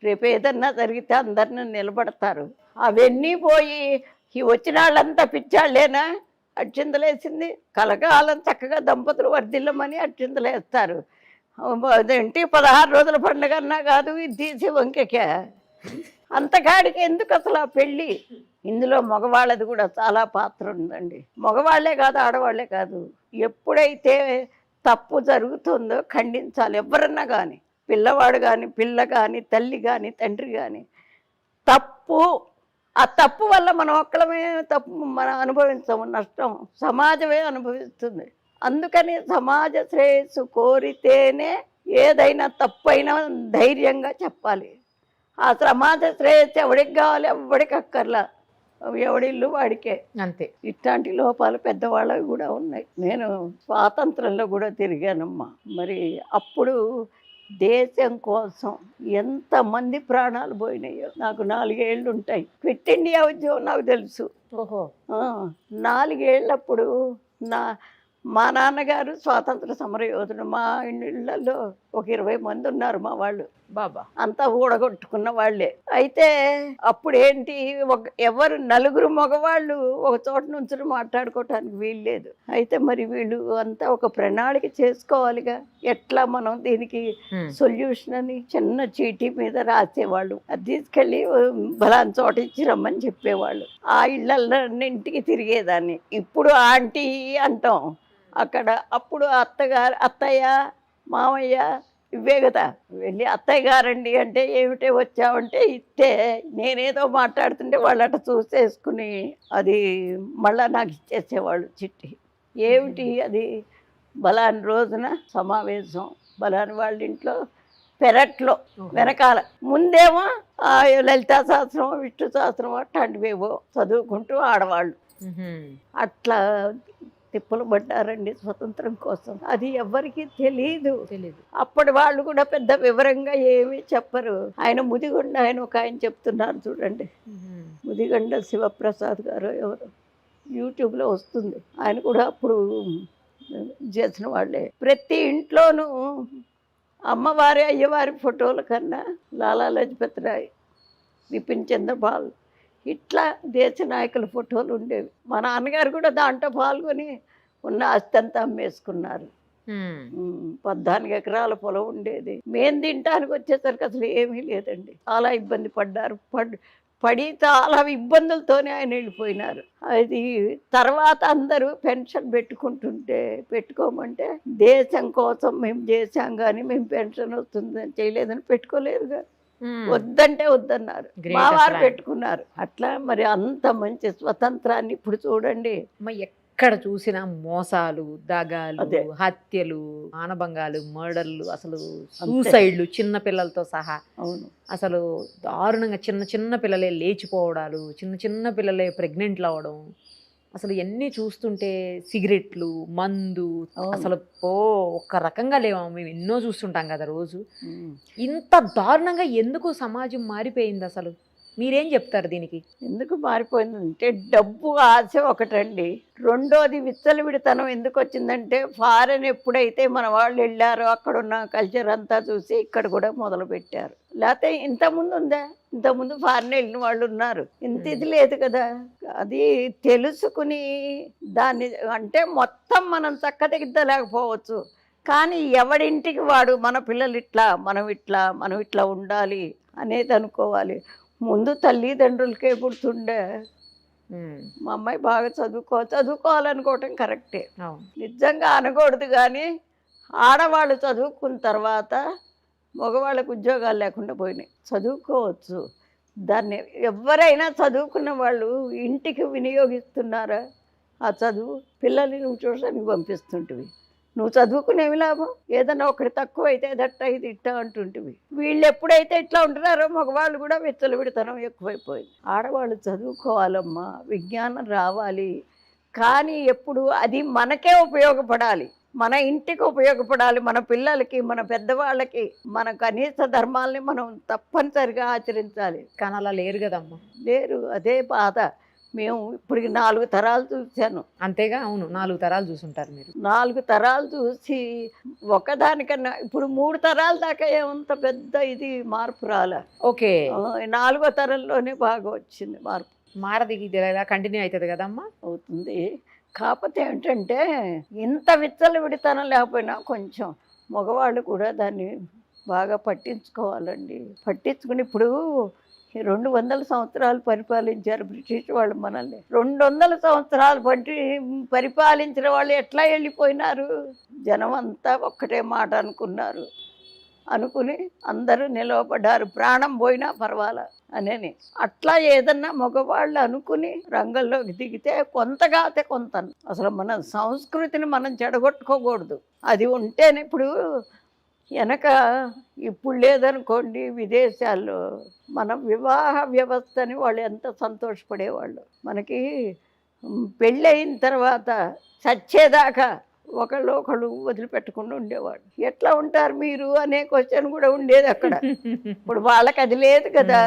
రేపు ఏదన్నా జరిగితే అందరిని నిలబడతారు. అవన్నీ పోయి ఈ వచ్చిన వాళ్ళంతా పిచ్చాళ్ళేనా అక్షింతలేసింది? కలకాలం చక్కగా దంపతులు వర్ధిల్లమని అక్షింతలేస్తారు. అదేంటి 16 రోజుల పండుగ అన్నా కాదు, ఇది తీసి వంకెకే. అంతకాడికి ఎందుకు అసలు ఆ పెళ్ళి? ఇందులో మగవాళ్ళది కూడా చాలా పాత్ర ఉందండి. మగవాళ్లే కాదు, ఆడవాళ్లే కాదు. ఎప్పుడైతే తప్పు జరుగుతుందో ఖండించాలి. ఎవరన్నా కానీ, పిల్లవాడు కానీ, పిల్ల కానీ, తల్లి కానీ, తండ్రి కానీ. తప్పు, ఆ తప్పు వల్ల మనం ఒక్కడమే తప్పు మనం అనుభవించము, నష్టం సమాజమే అనుభవిస్తుంది. అందుకని సమాజ శ్రేయస్సు కోరితేనే ఏదైనా తప్పైనా ధైర్యంగా చెప్పాలి. ఆ సమాజ శ్రేయస్సు ఎవడికి కావాలి? ఎవడికి అక్కర్లా, ఎవడిల్లు వాడికే. అంతే. ఇట్లాంటి లోపాలు పెద్దవాళ్ళవి కూడా ఉన్నాయి. నేను స్వాతంత్రంలో కూడా తిరిగానమ్మా. మరి అప్పుడు దేశం కోసం ఎంతమంది ప్రాణాలు పోయినాయో నాకు 4 ఏళ్ళు ఉంటాయి. క్విట్ ఇండియా ఉద్యమం నాకు తెలుసు. ఓహో. 4 ఏళ్ళప్పుడు మా నాన్నగారు స్వాతంత్ర సమర యోధుడు. మా ఇళ్ళల్లో ఒక 20 మంది ఉన్నారు మా వాళ్ళు. బాబా అంతా ఊడగొట్టుకున్న వాళ్ళే. అయితే అప్పుడు ఏంటి, ఎవరు 4 మగవాళ్ళు ఒక చోట నుంచి మాట్లాడుకోవటానికి వీల్లేదు. అయితే మరి వీళ్ళు అంతా ఒక ప్రణాళిక చేసుకోవాలిగా, ఎట్లా మనం దీనికి సొల్యూషన్ అని చిన్న చీటీ మీద రాసేవాళ్ళు. అది తీసుకెళ్ళి బలాన్ చోట ఇచ్చి రమ్మని చెప్పేవాళ్ళు. ఆ ఇళ్ళన్నింటికి తిరిగేదాన్ని. ఇప్పుడు ఆంటీ అంటాం అక్కడ. అప్పుడు అత్తయ్య మామయ్య ఇవే కదా. వెళ్ళి అత్తయ్య గారండి అంటే ఏమిటే వచ్చావంటే ఇస్తే నేనేదో మాట్లాడుతుంటే వాళ్ళు అట్లా చూసేసుకుని అది మళ్ళా నాకు ఇచ్చేసేవాళ్ళు చిట్టి. ఏమిటి అది? బలాని రోజున సమావేశం, బలాని వాళ్ళ ఇంట్లో పెరట్లో వెనకాల. ముందేమో లలితా శాస్త్రం, విష్ణు శాస్త్రం అట్లాంటివేవో చదువుకుంటూ ఆడవాళ్ళు అట్లా తిప్పలు పడ్డారండి స్వతంత్రం కోసం. అది ఎవరికి తెలీదు. అప్పటి వాళ్ళు కూడా పెద్ద వివరంగా ఏమీ చెప్పరు. ఆయన ముదిగొండ, ఆయన ఒక ఆయన చెప్తున్నారు చూడండి, ముదిగొండ శివప్రసాద్ గారు ఎవరు, యూట్యూబ్లో వస్తుంది. ఆయన కూడా అప్పుడు చేసిన వాళ్ళే. ప్రతి ఇంట్లోనూ అమ్మవారి అయ్యవారి ఫోటోల కన్నా లాలా లజపతి రాయ్, బిపిన్ చంద్రపాల్ ఇట్లా దేశ నాయకుల ఫోటోలు ఉండేవి. మా నాన్నగారు కూడా దాంట్లో పాల్గొని ఉన్న ఆస్తంతా అమ్మేసుకున్నారు. 14 ఎకరాల పొలం ఉండేది. మేము తినటానికి వచ్చేసరికి అసలు ఏమీ లేదండి. చాలా ఇబ్బంది పడ్డారు. పడి చాలా ఇబ్బందులతోనే ఆయన వెళ్ళిపోయినారు. అది తర్వాత అందరూ పెన్షన్ పెట్టుకోమంటే దేశం కోసం మేము చేశాం కానీ మేము పెన్షన్ వస్తుందని చేయలేదని పెట్టుకోలేదుగా. వద్దంటే వద్దన్నారు. మా వారు పెట్టుకున్నారు. అట్లా మరి అంత మంచి స్వతంత్రాన్ని ఇప్పుడు చూడండి. ఎక్కడ చూసినా మోసాలు, దగాలు, హత్యలు, మానభంగాలు, మర్డర్లు, అసలు సూసైడ్లు చిన్న పిల్లలతో సహా. అవును, అసలు దారుణంగా చిన్న చిన్న పిల్లలే లేచిపోవడాలు, చిన్న చిన్న పిల్లలే ప్రెగ్నెంట్లు అవ్వడం. అసలు ఎన్ని చూస్తుంటే సిగరెట్లు, మందు, అసలు ఒక్క రకంగా లేవా? మేము ఎన్నో చూస్తుంటాం కదా రోజు. ఇంత దారుణంగా ఎందుకు సమాజం మారిపోయింది అసలు? మీరేం చెప్తారు దీనికి? ఎందుకు మారిపోయిందంటే డబ్బు ఆశ ఒకటండి. రెండోది విచ్చలవిడితనం ఎందుకు వచ్చిందంటే ఫారెన్ ఎప్పుడైతే మన వాళ్ళు వెళ్ళారో అక్కడున్న కల్చర్ అంతా చూసి ఇక్కడ కూడా మొదలు పెట్టారు. లేకపోతే ఇంతకుముందు ఉందా? ఇంతకుముందు ఫారెన్ వెళ్ళిన వాళ్ళు ఉన్నారు, ఇంత ఇది లేదు కదా. అది తెలుసుకుని దాన్ని అంటే మొత్తం మనం చక్కదిద్దలేకపోవచ్చు, కానీ ఎవడింటికి వాడు మన పిల్లలు ఇట్లా మనం ఇట్లా ఉండాలి అనేది అనుకోవాలి. ముందు తల్లిదండ్రులకే గుర్తుండే మా అమ్మాయి బాగా చదువుకోవాలనుకోవటం కరెక్టే, నిజంగా అనకూడదు. కానీ ఆడవాళ్ళు చదువుకున్న తర్వాత మగవాళ్ళకు ఉద్యోగాలు లేకుండా పోయినాయి. చదువుకోవచ్చు, దాన్ని ఎవరైనా చదువుకున్న వాళ్ళు ఇంటికి వినియోగిస్తున్నారా? ఆ చదువు పిల్లల్ని నువ్వు ట్యూషన్కి పంపిస్తుంటివి, నువ్వు చదువుకునేవి లాభం. ఏదన్నా ఒకటి తక్కువ అయితే దట్ట ఇది ఇట్ట అంటుంటివి. వీళ్ళు ఎప్పుడైతే ఇట్లా ఉంటున్నారో మగవాళ్ళు కూడా విచ్చలవిడితనం ఎక్కువైపోయింది. ఆడవాళ్ళు చదువుకోవాలమ్మా, విజ్ఞానం రావాలి, కానీ ఎప్పుడు అది మనకే ఉపయోగపడాలి, మన ఇంటికి ఉపయోగపడాలి, మన పిల్లలకి, మన పెద్దవాళ్ళకి, మన కనీస ధర్మాల్ని మనం తప్పనిసరిగా ఆచరించాలి. కానీ అలా లేరు కదమ్మా. లేరు, అదే బాధ. మేము ఇప్పుడు 4 తరాలు చూశాను. అంతేగా? అవును, 4 తరాలు చూసుంటారు మీరు. 4 తరాలు చూసి ఒకదానికన్నా ఇప్పుడు 3 తరాల దాకా ఏమంత పెద్ద ఇది మార్పు రాలే. ఓకే, 4వ తరంలోనే బాగా వచ్చింది మార్పు. మారది, ఇది ఇలా కంటిన్యూ అవుతుంది కదమ్మా. అవుతుంది. కాకపోతే ఏంటంటే ఇంత విచ్చలవిడితనం లేకపోయినా కొంచెం మగవాళ్ళు కూడా దాన్ని బాగా పట్టించుకోవాలండి. పట్టించుకుని ఇప్పుడు 200 సంవత్సరాలు పరిపాలించారు బ్రిటిష్ వాళ్ళు మనల్ని. 200 సంవత్సరాలు పరిపాలించిన వాళ్ళు ఎట్లా వెళ్ళిపోయినారు? జనం అంతా ఒక్కటే మాట అనుకుని అందరూ నిలవబడ్డారు, ప్రాణం పోయినా పర్వాలా అనేని. అట్లా ఏదన్నా మగవాళ్ళు అనుకుని రంగంలోకి దిగితే కొంతగాతే కొంత. అసలు మన సంస్కృతిని మనం చెడగొట్టుకోకూడదు. అది ఉంటేనే ఇప్పుడు వెనక ఇప్పుడు లేదనుకోండి, విదేశాల్లో మన వివాహ వ్యవస్థని వాళ్ళు ఎంత సంతోషపడేవాళ్ళు. మనకి పెళ్ళయిన తర్వాత చచ్చేదాకా ఒకళ్ళు వదిలిపెట్టకుండా ఉండేవాడు. ఎట్లా ఉంటారు మీరు అనే క్వశ్చన్ కూడా ఉండేది అక్కడ. ఇప్పుడు వాళ్ళకి అది లేదు కదా,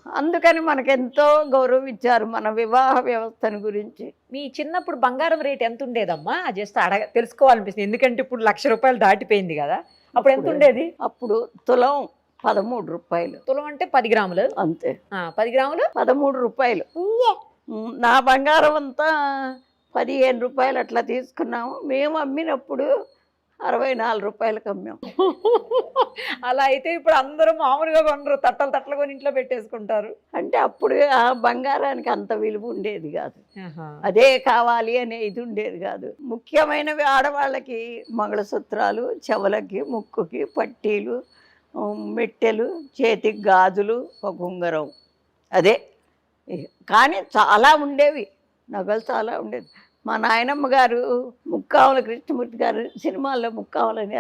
అందుకని మనకెంతో గౌరవం ఇచ్చారు మన వివాహ వ్యవస్థను గురించి. మీ చిన్నప్పుడు బంగారం రేట్ ఎంత ఉండేదమ్మా? జస్ట్ తెలుసుకోవాలనిపిస్తుంది, ఎందుకంటే ఇప్పుడు 1,00,000 రూపాయలు దాటిపోయింది కదా. అప్పుడు ఎంత ఉండేది? అప్పుడు తులం 13 రూపాయలు. తులం అంటే 10 గ్రాములు అంతే. 10 గ్రాములు 13 రూపాయలు. నా బంగారం అంతా 15 రూపాయలు అట్లా తీసుకున్నాము. మేము అమ్మినప్పుడు 64 రూపాయలకు అమ్మాం. అలా అయితే ఇప్పుడు అందరూ మామూలుగా కొనరు, తట్టలు కొని ఇంట్లో పెట్టేసుకుంటారు. అంటే అప్పుడు ఆ బంగారానికి అంత విలువ ఉండేది కాదు, అదే కావాలి అనే ఇది ఉండేది కాదు. ముఖ్యమైనవి ఆడవాళ్ళకి మంగళసూత్రాలు, చెవులకి, ముక్కుకి పట్టీలు, మెట్టెలు, చేతికి గాజులు, ఒక ఉంగరం, అదే. కానీ చాలా ఉండేవి, నగలు చాలా ఉండేది. మా నాయనమ్మ గారు ముక్కావుల కృష్ణమూర్తి గారు సినిమాల్లో ముక్కావులని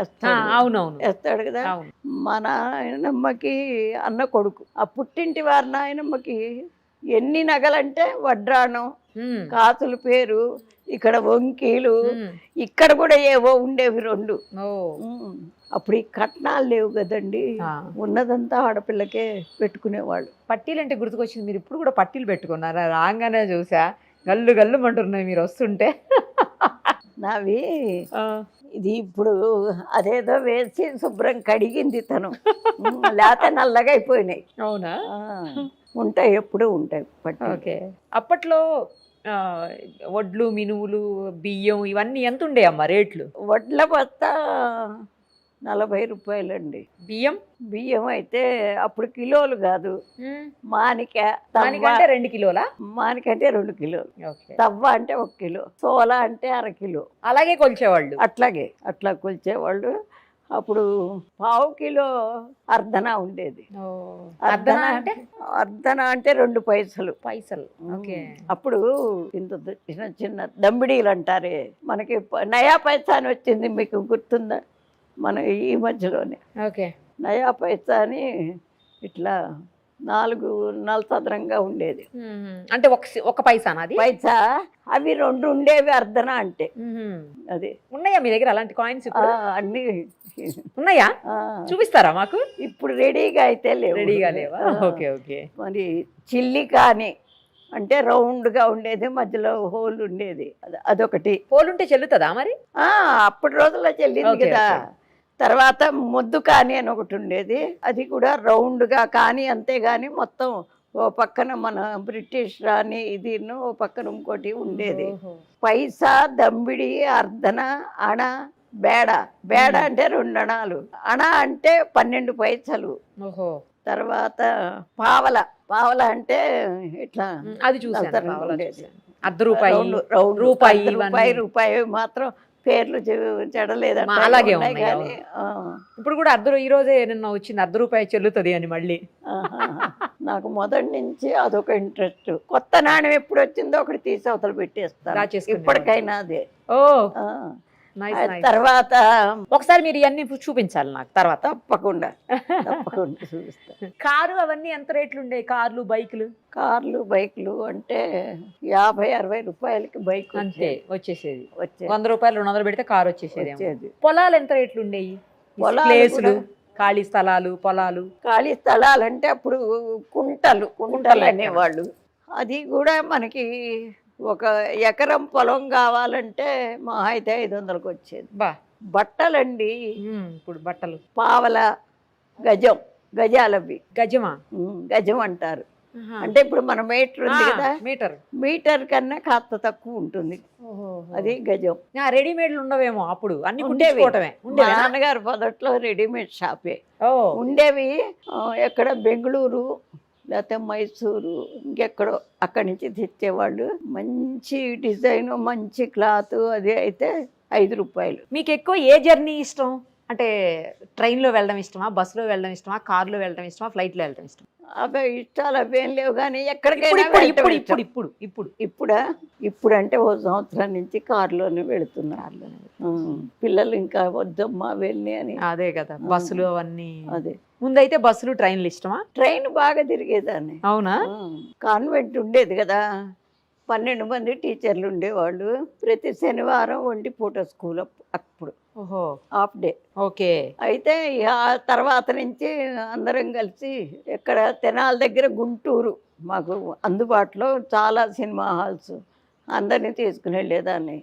వేస్తాడు కదా. మా నాయనమ్మకి అన్న కొడుకు, ఆ పుట్టింటి వారి నాయనమ్మకి ఎన్ని నగలంటే వడ్రాణం, కాసుల పేరు, ఇక్కడ వంకీలు, ఇక్కడ కూడా ఏవో ఉండేవి 2. అప్పుడు ఈ కట్నాలు లేవు కదండి, ఉన్నదంతా ఆడపిల్లకే పెట్టుకునేవాళ్ళు. పట్టీలు అంటే గుర్తుకొచ్చింది, మీరు ఇప్పుడు కూడా పట్టీలు పెట్టుకున్నారా? రాగానే చూసా గల్లు అంటున్నాయి మీరు వస్తుంటే. నావి ఇది ఇప్పుడు అదేదో వేసి శుభ్రం కడిగింది తను, లేత నల్లగా అయిపోయినాయి. అవునా? ఉంటాయి, ఎప్పుడూ ఉంటాయి పట్టు. ఓకే. అప్పట్లో వడ్లు, మినువులు, బియ్యం ఇవన్నీ ఎంత ఉండే అమ్మ రేట్లు? వడ్ల బస్తా 40 రూపాయలండి. బియ్యం అయితే అప్పుడు కిలోలు కాదు, మానిక 2 కిలోలా? మానిక అంటే 2 కిలోలు, తవ్వ అంటే 1 కిలో, సోల అంటే 1/2 కిలో. అలాగే కొలిచేవాళ్ళు? అట్లా కొలిచేవాళ్ళు. అప్పుడు 1/2 కిలో అర్ధన ఉండేది. అర్ధన అంటే 2 పైసలు. అప్పుడు ఇంత చిన్న దంబిడీలు అంటారే, మనకి నయా పైసా అని వచ్చింది, మీకు గుర్తుందా? మన ఈ మధ్యలోనే నయా పైసా అని ఇట్లా 4 నలసదరంగా ఉండేది. అంటే ఒక పైసానా అది? పైసా అవి 2 ఉండేవి అర్ధన అంటే. అది ఉన్నాయా మీ దగ్గర అలాంటి కాయిన్స్? అన్ని ఉన్నాయా? చూపిస్తారా మాకు? ఇప్పుడు రెడీగా అయితే లేవు. రెడీగా లేవా? Okay okay. మరి చిల్లి కానీ అంటే రౌండ్గా ఉండేది, మధ్యలో హోల్ ఉండేది, అదొకటి. హోల్ ఉంటే చెల్లుతుందా మరి? అప్పటి రోజుల్లో చెల్లింది కదా. తర్వాత ముద్దు కానీ అని ఒకటి ఉండేది, అది కూడా రౌండ్గా కానీ, అంతేగాని మొత్తం ఓ పక్కన మన బ్రిటిష్ రాణి ఇది, ఓ పక్కన ఇంకోటి ఉండేది. పైసా, దంబిడి, అర్ధన, అణ, బేడ. బేడ అంటే 2 అణాలు, అణ అంటే 12 పైసలు. తర్వాత పావల. పావల అంటే ఇట్లా అది చూసాను. రూపాయి మాత్రం పేర్లు చెడలేదంటే అలాగే కానీ ఇప్పుడు కూడా ఈ రోజే నిన్న వచ్చింది ₹1 చెల్లుతుంది అని మళ్ళీ. నాకు మొదటి నుంచి అదొక ఇంట్రెస్ట్. కొత్త నాణ్యం ఎప్పుడు వచ్చిందో ఒకటి తీసి అవతల పెట్టేస్తాను ఇప్పటికైనా అదే. తర్వాత ఒకసారి మీరు ఇవన్నీ చూపించాలి నాకు తర్వాత. తప్పకుండా చూపిస్తాను. కారు అవన్నీ ఎంత రేట్లు ఉండే? కార్లు బైకులు అంటే 50-60 రూపాయలకి బైక్ అంతే వచ్చేసేది. ₹100 200 పెడితే కారు వచ్చేసేది. పొలాలు ఎంత రేట్లు ఉండేవి? ప్లేసులు, ఖాళీ స్థలాలు, పొలాలు. ఖాళీ స్థలాలు అంటే అప్పుడు కుంటలు అనేవాళ్ళు. అది కూడా మనకి 1 ఎకరం పొలం కావాలంటే మా అయితే 500కి వచ్చేది. బట్టలండి ఇప్పుడు బట్టలు పావల, గజాలవి. గజం అంటారు. అంటే ఇప్పుడు మన మీటర్ ఉంది కదా, మీటర్ కన్నా కాస్త తక్కువ ఉంటుంది, అది గజం. రెడీమేడ్లు ఉండవేమో అప్పుడు, అన్ని ఉండేవి. నాన్నగారు మొదట్లో రెడీమేడ్ షాపే ఉండేవి. ఎక్కడ బెంగళూరు లేకపోతే మైసూరు ఇంకెక్కడో అక్కడి నుంచి తెచ్చేవాళ్ళు. మంచి డిజైన్, మంచి క్లాత్, అది అయితే ₹5. మీకు ఎక్కువ ఏ జర్నీ ఇష్టం? అంటే ట్రైన్లో వెళ్ళడం ఇష్టమా, బస్సులో వెళ్ళడం ఇష్టమా, కార్లో వెళ్ళడం ఇష్టమా, ఫ్లైట్లో వెళ్ళడం ఇష్టమా? అవే ఇష్టాలు అవేం లేవు, కానీ ఎక్కడికైనా ఇప్పుడు అంటే 1 సంవత్సరం నుంచి కారులోనే వెళుతున్నారు. పిల్లలు ఇంకా వద్దమ్మా వెళ్ళి అని. అదే కదా, బస్సులు అవన్నీ. అదే ముందైతే బస్సులు ట్రైన్లు ఇష్టమా? ట్రైన్ బాగా తిరిగేదాన్ని. అవునా? కాన్వెంట్ ఉండేది కదా, 12 మంది టీచర్లు ఉండేవాళ్ళు. ప్రతి శనివారం 1 పూట స్కూల్ అప్పుడు. Half day. ఓకే. అయితే ఆ తర్వాత నుంచి అందరం కలిసి ఎక్కడ తెనాలి దగ్గర గుంటూరు మాకు అందుబాటులో చాలా సినిమా హాల్స్, అందరినీ తీసుకుని వెళ్ళేదాన్ని.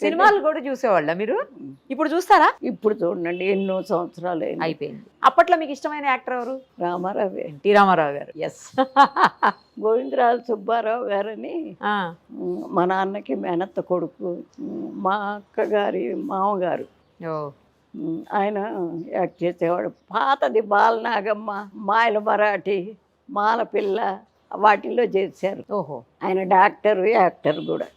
సినిమాలు కూడా చూసేవాళ్ళ మీరు? ఇప్పుడు చూస్తారా? ఇప్పుడు చూడండి, ఎన్నో సంవత్సరాలు అయిపోయింది. అప్పట్లో మీకు ఇష్టమైన యాక్టర్ ఎవరు? రామారావు. ఎన్టీ రామారావు గారు. ఎస్. గోవిందరాజు సుబ్బారావు గారని మా నాన్నకి మేనత్త కొడుకు, మా అక్కగారి మామగారు. ఆయన యాక్ట్ చేసేవాడు. పాతది బాలనాగమ్మ, మాయల మరాఠీ, మాలపిల్ల, వాటిల్లో చేశారు. ఆయన డాక్టర్, యాక్టర్ కూడా.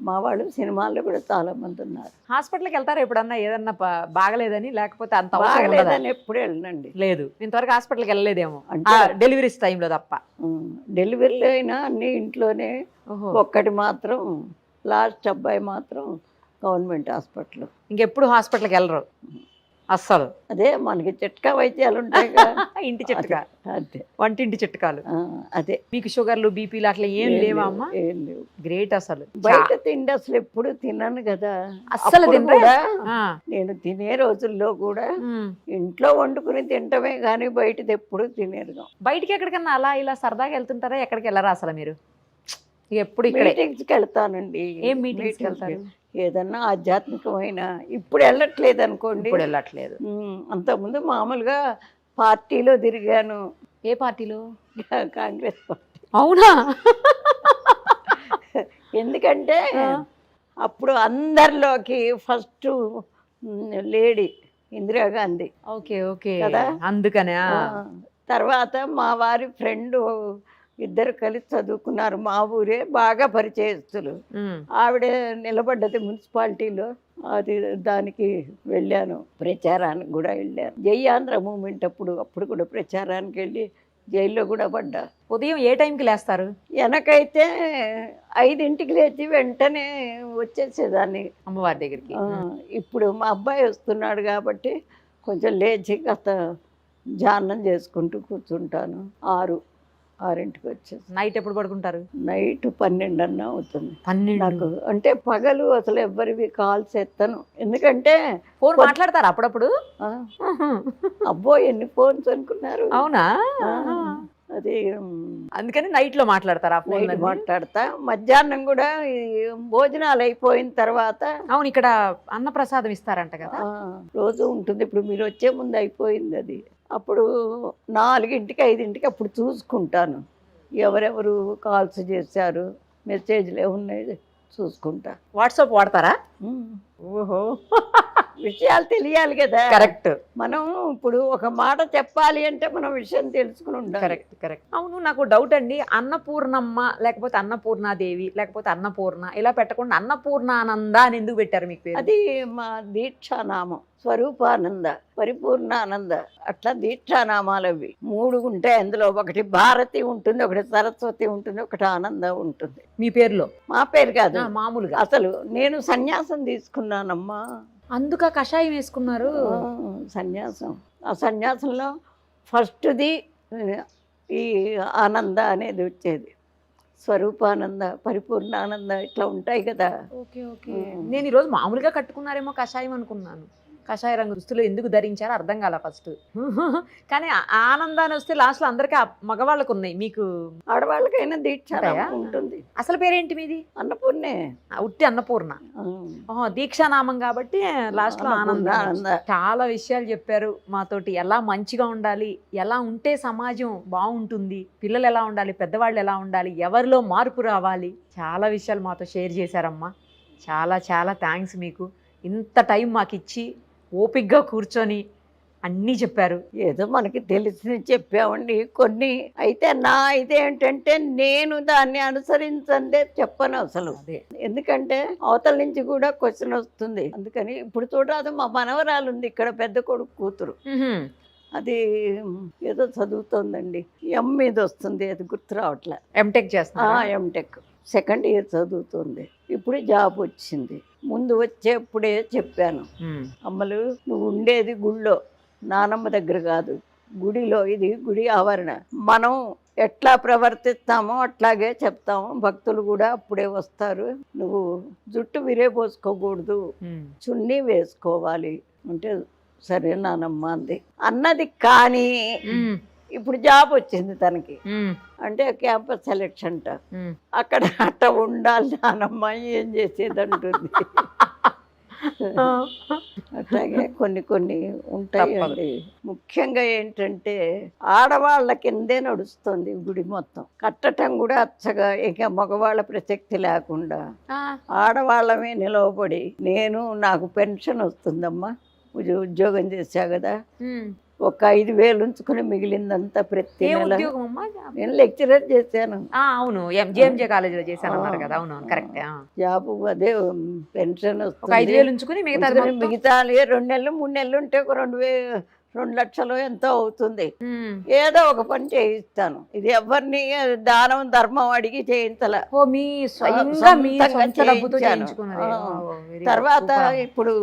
మా వాళ్ళు సినిమాల్లో కూడా చాలా మంది ఉన్నారు. హాస్పిటల్కి వెళ్తారా ఎప్పుడన్నా? ఏదన్నా బాగలేదని, లేకపోతే అంత బాగలేదని ఎప్పుడు వెళ్ళండి. లేదు, ఇంతవరకు హాస్పిటల్కి వెళ్ళలేదేమో, డెలివరీస్ టైంలో తప్ప. డెలివరీలో అయినా అన్ని ఇంట్లోనే. ఒక్కటి మాత్రం లాస్ట్ అబ్బాయి మాత్రం గవర్నమెంట్ హాస్పిటల్. ఇంకెప్పుడు హాస్పిటల్కి వెళ్ళరు అస్సలు? అదే మనకి చిట్కా వైద్యాలు ఉంటాయి, ఇంటి చిట్కా, అదే వంటింటి చిట్కాలు. అదే. మీకు షుగర్లు, బీపీలు అట్లా ఏం లేవా అమ్మా? ఏం లేవు. గ్రేట్. అసలు బయట తిండి అసలు ఎప్పుడు తిన్నాను కదా, అస్సలు కూడా. నేను తినే రోజుల్లో కూడా ఇంట్లో వండుకుని తింటమే కానీ బయటది ఎప్పుడు తినేరు. బయటికి ఎక్కడికన్నా అలా ఇలా సరదాగా వెళ్తుంటారా? ఎక్కడికి వెళ్ళరా అసలు మీరు? ఎప్పుడు మీటింగ్స్కి వెళ్తానండి. ఏం మీటింగ్స్కి వెళ్తారు? ఏదన్నా ఆధ్యాత్మికమైన. ఇప్పుడు వెళ్ళట్లేదు అనుకోండి. ఇప్పుడు వెళ్ళట్లేదు. అంతకుముందు మామూలుగా పార్టీలో తిరిగాను. ఏ పార్టీలో? కాంగ్రెస్ పార్టీ. అవునా? ఎందుకంటే అప్పుడు అందరిలోకి first lady Indira Gandhi. Okay okay కదా, అందుకనే. తర్వాత మా వారి ఫ్రెండ్ 2 కలిసి చదువుకున్నారు, మా ఊరే, బాగా పరిచయస్తులు. ఆవిడ నిలబడ్డది మున్సిపాలిటీలో, అది దానికి వెళ్ళాను. ప్రచారానికి కూడా వెళ్ళాను. జై ఆంధ్ర మూమెంట్ అప్పుడు కూడా ప్రచారానికి వెళ్ళి జైల్లో కూడా పడ్డా. ఉదయం ఏ టైంకి లేస్తారు? వెనకైతే 5ంటికి లేచి వెంటనే వచ్చేసేదాన్ని అమ్మవారి దగ్గరికి. ఇప్పుడు మా అబ్బాయి వస్తున్నాడు కాబట్టి కొంచెం లేచి కాస్త ధ్యానం చేసుకుంటూ కూర్చుంటాను. 6కి వచ్చేసి నైట్ ఎప్పుడు పడుకుంటారు? నైట్ 12 అన్నా అవుతుంది 12. నాకు. అంటే పగలు అసలు ఎవ్వరివి కాల్స్ ఎత్తను, ఎందుకంటే ఫోన్ మాట్లాడతారు అప్పుడప్పుడు? ఆ, అబ్బో ఎన్ని ఫోన్స్ అనుకున్నారు. అవునా? అది అందుకని నైట్ లో మాట్లాడతారు ఆ ఫోన్? నైట్ మాట్లాడతా. మధ్యాహ్నం కూడా ఈ భోజనాలు అయిపోయిన తర్వాత. అవును, ఇక్కడ అన్నప్రసాదం ఇస్తారంట కదా? రోజు ఉంటుంది. ఇప్పుడు మీరు వచ్చే ముందు అయిపోయింది అది. అప్పుడు 4కి 5కి అప్పుడు చూసుకుంటాను ఎవరెవరు కాల్స్ చేశారు, మెసేజ్లు ఏమున్నాయి చూసుకుంటా. వాట్సాప్ వాడతారా? ఓహో, విషయాలు తెలియాలి కదా. కరెక్ట్. మనం ఇప్పుడు ఒక మాట చెప్పాలి అంటే మనం విషయం తెలుసుకుని ఉండాలి. Correct correct. అవును, నాకు డౌట్ అండి. అన్నపూర్ణమ్మ లేకపోతే అన్నపూర్ణాదేవి లేకపోతే అన్నపూర్ణ ఇలా పెట్టకుండా అన్నపూర్ణానంద అని ఎందుకు పెట్టారు మీకు పేరు? అది మా దీక్షానామం. స్వరూపానంద, పరిపూర్ణానంద, అట్లా దీక్షానామాలు అవి 3 ఉంటాయి. అందులో ఒకటి భారతి ఉంటుంది, ఒకటి సరస్వతి ఉంటుంది, ఒకటి ఆనంద ఉంటుంది. మీ పేరులో? మా పేరు కాదు, మామూలుగా. అసలు నేను సన్యాసం తీసుకున్నానమ్మా. అందుక కషాయం వేసుకున్నారు? సన్యాసం. ఆ సన్యాసంలో ఫస్ట్ది ఈ ఆనంద అనేది వచ్చేది. స్వరూపానంద, పరిపూర్ణానంద ఇట్లా ఉంటాయి కదా. Okay okay. నేను ఈరోజు మామూలుగా కట్టుకున్నారేమో కషాయం అనుకున్నాను. కషాయ రంగు దుస్తులు ఎందుకు ధరించారో అర్థం కాల ఫస్ట్. కానీ ఆనందాన్ని వస్తే లాస్ట్లో అందరికీ మగవాళ్ళకు ఉన్నాయి, మీకు ఆడవాళ్ళకైనా దీక్ష ఉంటుంది. అసలు పేరేంటి మీది? అన్నపూర్ణే. ఉట్టి అన్నపూర్ణ. దీక్షానామం కాబట్టి లాస్ట్లో ఆనంద. చాలా విషయాలు చెప్పారు మాతోటి. ఎలా మంచిగా ఉండాలి, ఎలా ఉంటే సమాజం బాగుంటుంది, పిల్లలు ఎలా ఉండాలి, పెద్దవాళ్ళు ఎలా ఉండాలి, ఎవరిలో మార్పు రావాలి, చాలా విషయాలు మాతో షేర్ చేశారమ్మా. చాలా చాలా థ్యాంక్స్ మీకు. ఇంత టైం మాకు ఇచ్చి ఓపిక్గా కూర్చొని అన్నీ చెప్పారు. ఏదో మనకి తెలిసి చెప్పామండి కొన్ని. అయితే నా ఇదేంటంటే నేను దాన్ని అనుసరించందే చెప్పను అసలు. ఎందుకంటే అవతల నుంచి కూడా క్వశ్చన్ వస్తుంది. అందుకని ఇప్పుడు చూడరాదు, మా మనవరాలు ఉంది ఇక్కడ, పెద్ద కొడుకు కూతురు. అది ఏదో చదువుతోందండి, మీద వస్తుంది, అది గుర్తు రావట్లే. ఎంటెక్ చేస్తా. ఎంటెక్ 2nd ఇయర్ చదువుతుంది. ఇప్పుడు జాబ్ వచ్చింది. ముందు వచ్చేప్పుడే చెప్పాను, అమ్మలు నువ్వు ఉండేది గుళ్ళో, నానమ్మ దగ్గర కాదు, గుడిలో. ఇది గుడి ఆవరణ. మనం ఎట్లా ప్రవర్తిస్తామో అట్లాగే చెప్తాము. భక్తులు కూడా అప్పుడే వస్తారు. నువ్వు జుట్టు విరేపోసుకోకూడదు, చున్నీ వేసుకోవాలి అంటే సరే నానమ్మ అంది అన్నది. కానీ ఇప్పుడు జాబ్ వచ్చింది తనకి, అంటే క్యాంపస్ సెలెక్షన్ అంట. అక్కడ అట్ట ఉండాలి నానమ్మ, ఏం చేసేది అంటుంది. అట్లాగే కొన్ని ఉంటాయండి. ముఖ్యంగా ఏంటంటే ఆడవాళ్ళ కిందే నడుస్తుంది గుడి మొత్తం. కట్టడం కూడా అచ్చగా, ఇక మగవాళ్ళ ప్రసక్తి లేకుండా ఆడవాళ్ళమే నిలవబడి. నాకు పెన్షన్ వస్తుందమ్మా, ఉద్యోగం చేశా కదా, ఒక 5,000 ఉంచుకుని మిగిలిందంతా ప్రతి నెల. నేను లెక్చరర్ చేశాను. అవును, జేఎంజే కాలేజీలో చేశాను అన్నారు కదా. అవును కరెక్ట్. జాబ్ అదే పెన్షన్ వస్తుంది. 5,000 ఉంచుకుని మిగతా 2 నెలలు 3 నెలలు ఉంటే ఒక 2 లక్షలు ఎంతో అవుతుంది. ఏదో ఒక పని చేయిస్తాను. ఇది ఎవరిని దానం ధర్మం అడిగి చేయించాల, తర్వాత ఇప్పుడు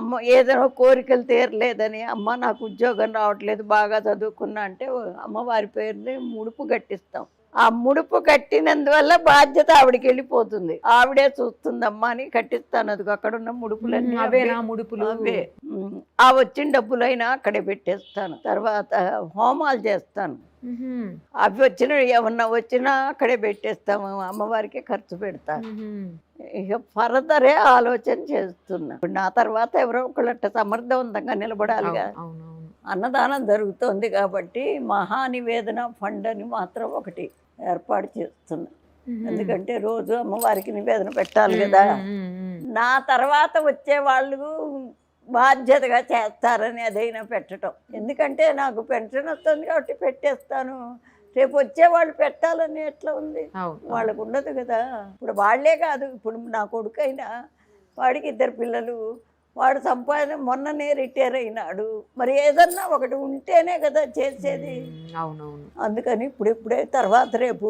అమ్మ ఏదైనా కోరికలు తీరలేదని, అమ్మ నాకు ఉద్యోగం రావట్లేదు, బాగా చదువుకున్నా అంటే అమ్మవారి పేరుని ముడుపు కట్టిస్తాం. ఆ ముడుపు కట్టినందువల్ల బాధ్యత ఆవిడకి వెళ్ళిపోతుంది. ఆవిడే చూస్తుందమ్మా అని కట్టిస్తాను. అది అక్కడ ఉన్న ముడుపులన్నీ అవే. ఆ వచ్చిన డబ్బులైనా అక్కడే పెట్టేస్తాను. తర్వాత హోమాలు చేస్తాను. అవి ఏమన్నా వచ్చినా అక్కడే పెట్టేస్తాము. అమ్మవారికి ఖర్చు పెడతాను. ఇక ఫర్దరే ఆలోచన చేస్తున్నా. నా తర్వాత ఎవరో ఒకళ్ళ సమర్థవంతంగా నిలబడాలిగా. అన్నదానం జరుగుతోంది కాబట్టి మహానివేదన ఫండ్ అని మాత్రం ఒకటి ఏర్పాటు చేస్తున్నా. ఎందుకంటే రోజు అమ్మవారికి నివేదన పెట్టాలి కదా. నా తర్వాత వచ్చే వాళ్ళు బాధ్యతగా చేస్తారని అదైనా పెట్టడం. ఎందుకంటే నాకు పెన్షన్ వస్తుంది కాబట్టి పెట్టేస్తాను. రేపు వచ్చేవాళ్ళు పెట్టాలని ఎట్లా ఉంది, వాళ్ళకు ఉండదు కదా. ఇప్పుడు వాళ్లే కాదు, ఇప్పుడు నా కొడుకైనా వాడికి 2 పిల్లలు, వాడు సంపాదన మొన్ననే రిటైర్ అయినాడు. మరి ఏదన్నా ఒకటి ఉంటేనే కదా చేసేది. అవునవును. అందుకని ఇప్పుడే తర్వాత రేపు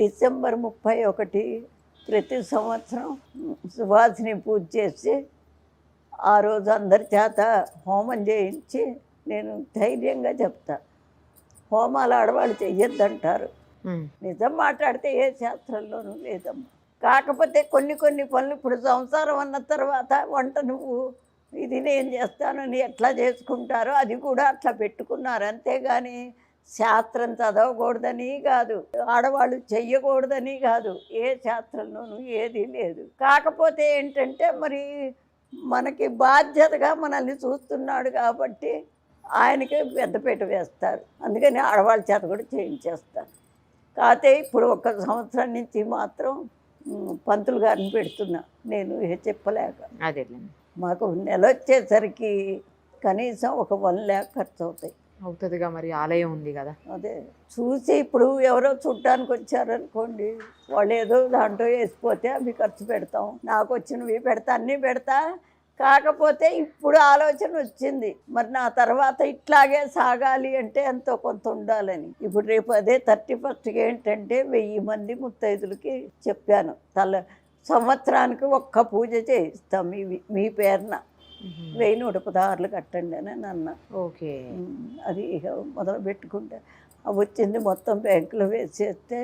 డిసెంబర్ 31 ప్రతి సంవత్సరం సువాసిని పూజ చేసి ఆ రోజు అందరి చేత హోమం చేయించి నేను ధైర్యంగా చెప్తా, హోమాలు ఆడవాళ్ళు చెయ్యొద్దంటారు. నిజం మాట్లాడితే ఏ శాస్త్రంలోనూ లేదమ్మా. కాకపోతే కొన్ని పనులు ఇప్పుడు సంసారం అన్న తర్వాత వంట నువ్వు ఇది నేను చేస్తానని ఎట్లా చేసుకుంటారో అది కూడా అట్లా పెట్టుకున్నారు. అంతేగాని శాస్త్రం చదవకూడదని కాదు, ఆడవాళ్ళు చెయ్యకూడదని కాదు, ఏ శాస్త్రంలోనూ ఏది లేదు. కాకపోతే ఏంటంటే మరి మనకి బాధ్యతగా మనల్ని చూస్తున్నాడు కాబట్టి ఆయనకి పెద్దపీట వేస్తారు. అందుకని ఆడవాళ్ళ చేత కూడా చేయించేస్తారు. కాకపోతే ఇప్పుడు 1 సంవత్సరం నుంచి మాత్రం పంతులు గారిని పెడుతున్నా నేను చెప్పలేక. అదే మాకు నెల వచ్చేసరికి కనీసం ఒక 1 lakh ఖర్చు అవుతాయి. అవుతుందిగా, మరి ఆలయం ఉంది కదా. అదే చూసి ఇప్పుడు ఎవరో చూడ్డానికి వచ్చారనుకోండి, వాళ్ళు ఏదో దాంట్లో వేసిపోతే అవి ఖర్చు పెడతాం, నాకు వచ్చినవి పెడతా, అన్నీ పెడతా. కాకపోతే ఇప్పుడు ఆలోచన వచ్చింది, మరి నా తర్వాత ఇట్లాగే సాగాలి అంటే ఎంతో కొంత ఉండాలని. ఇప్పుడు రేపు అదే 31st ఏంటంటే 1000 మంది ముత్తైదులకి చెప్పాను, సంవత్సరానికి 1 పూజ చేయిస్తాం మీ పేరున, 1116 కట్టండి అని అన్న. ఓకే, అది మొదలు పెట్టుకుంటే వచ్చింది మొత్తం బ్యాంకులో వేసేస్తే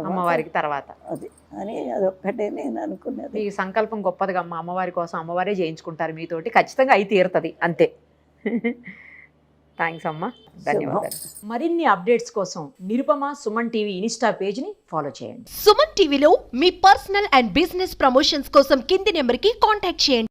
అమ్మవారికి తర్వాత అది అని అదొక్కటే నేను అనుకున్నది. ఈ సంకల్పం గొప్పదిగా అమ్మ, అమ్మవారి కోసం అమ్మవారే చేయించుకుంటారు మీతోటి, ఖచ్చితంగా అయి తీరుతుంది అంతే. థ్యాంక్స్ అమ్మ, ధన్యవాదాలు. మరిన్ని అప్డేట్స్ కోసం నిరుపమ సుమన్ టీవీ ఇన్స్టా పేజ్ని ఫాలో చేయండి. సుమన్ టీవీలో మీ పర్సనల్ అండ్ బిజినెస్ ప్రమోషన్స్ కోసం కింది నెంబర్కి కాంటాక్ట్ చేయండి.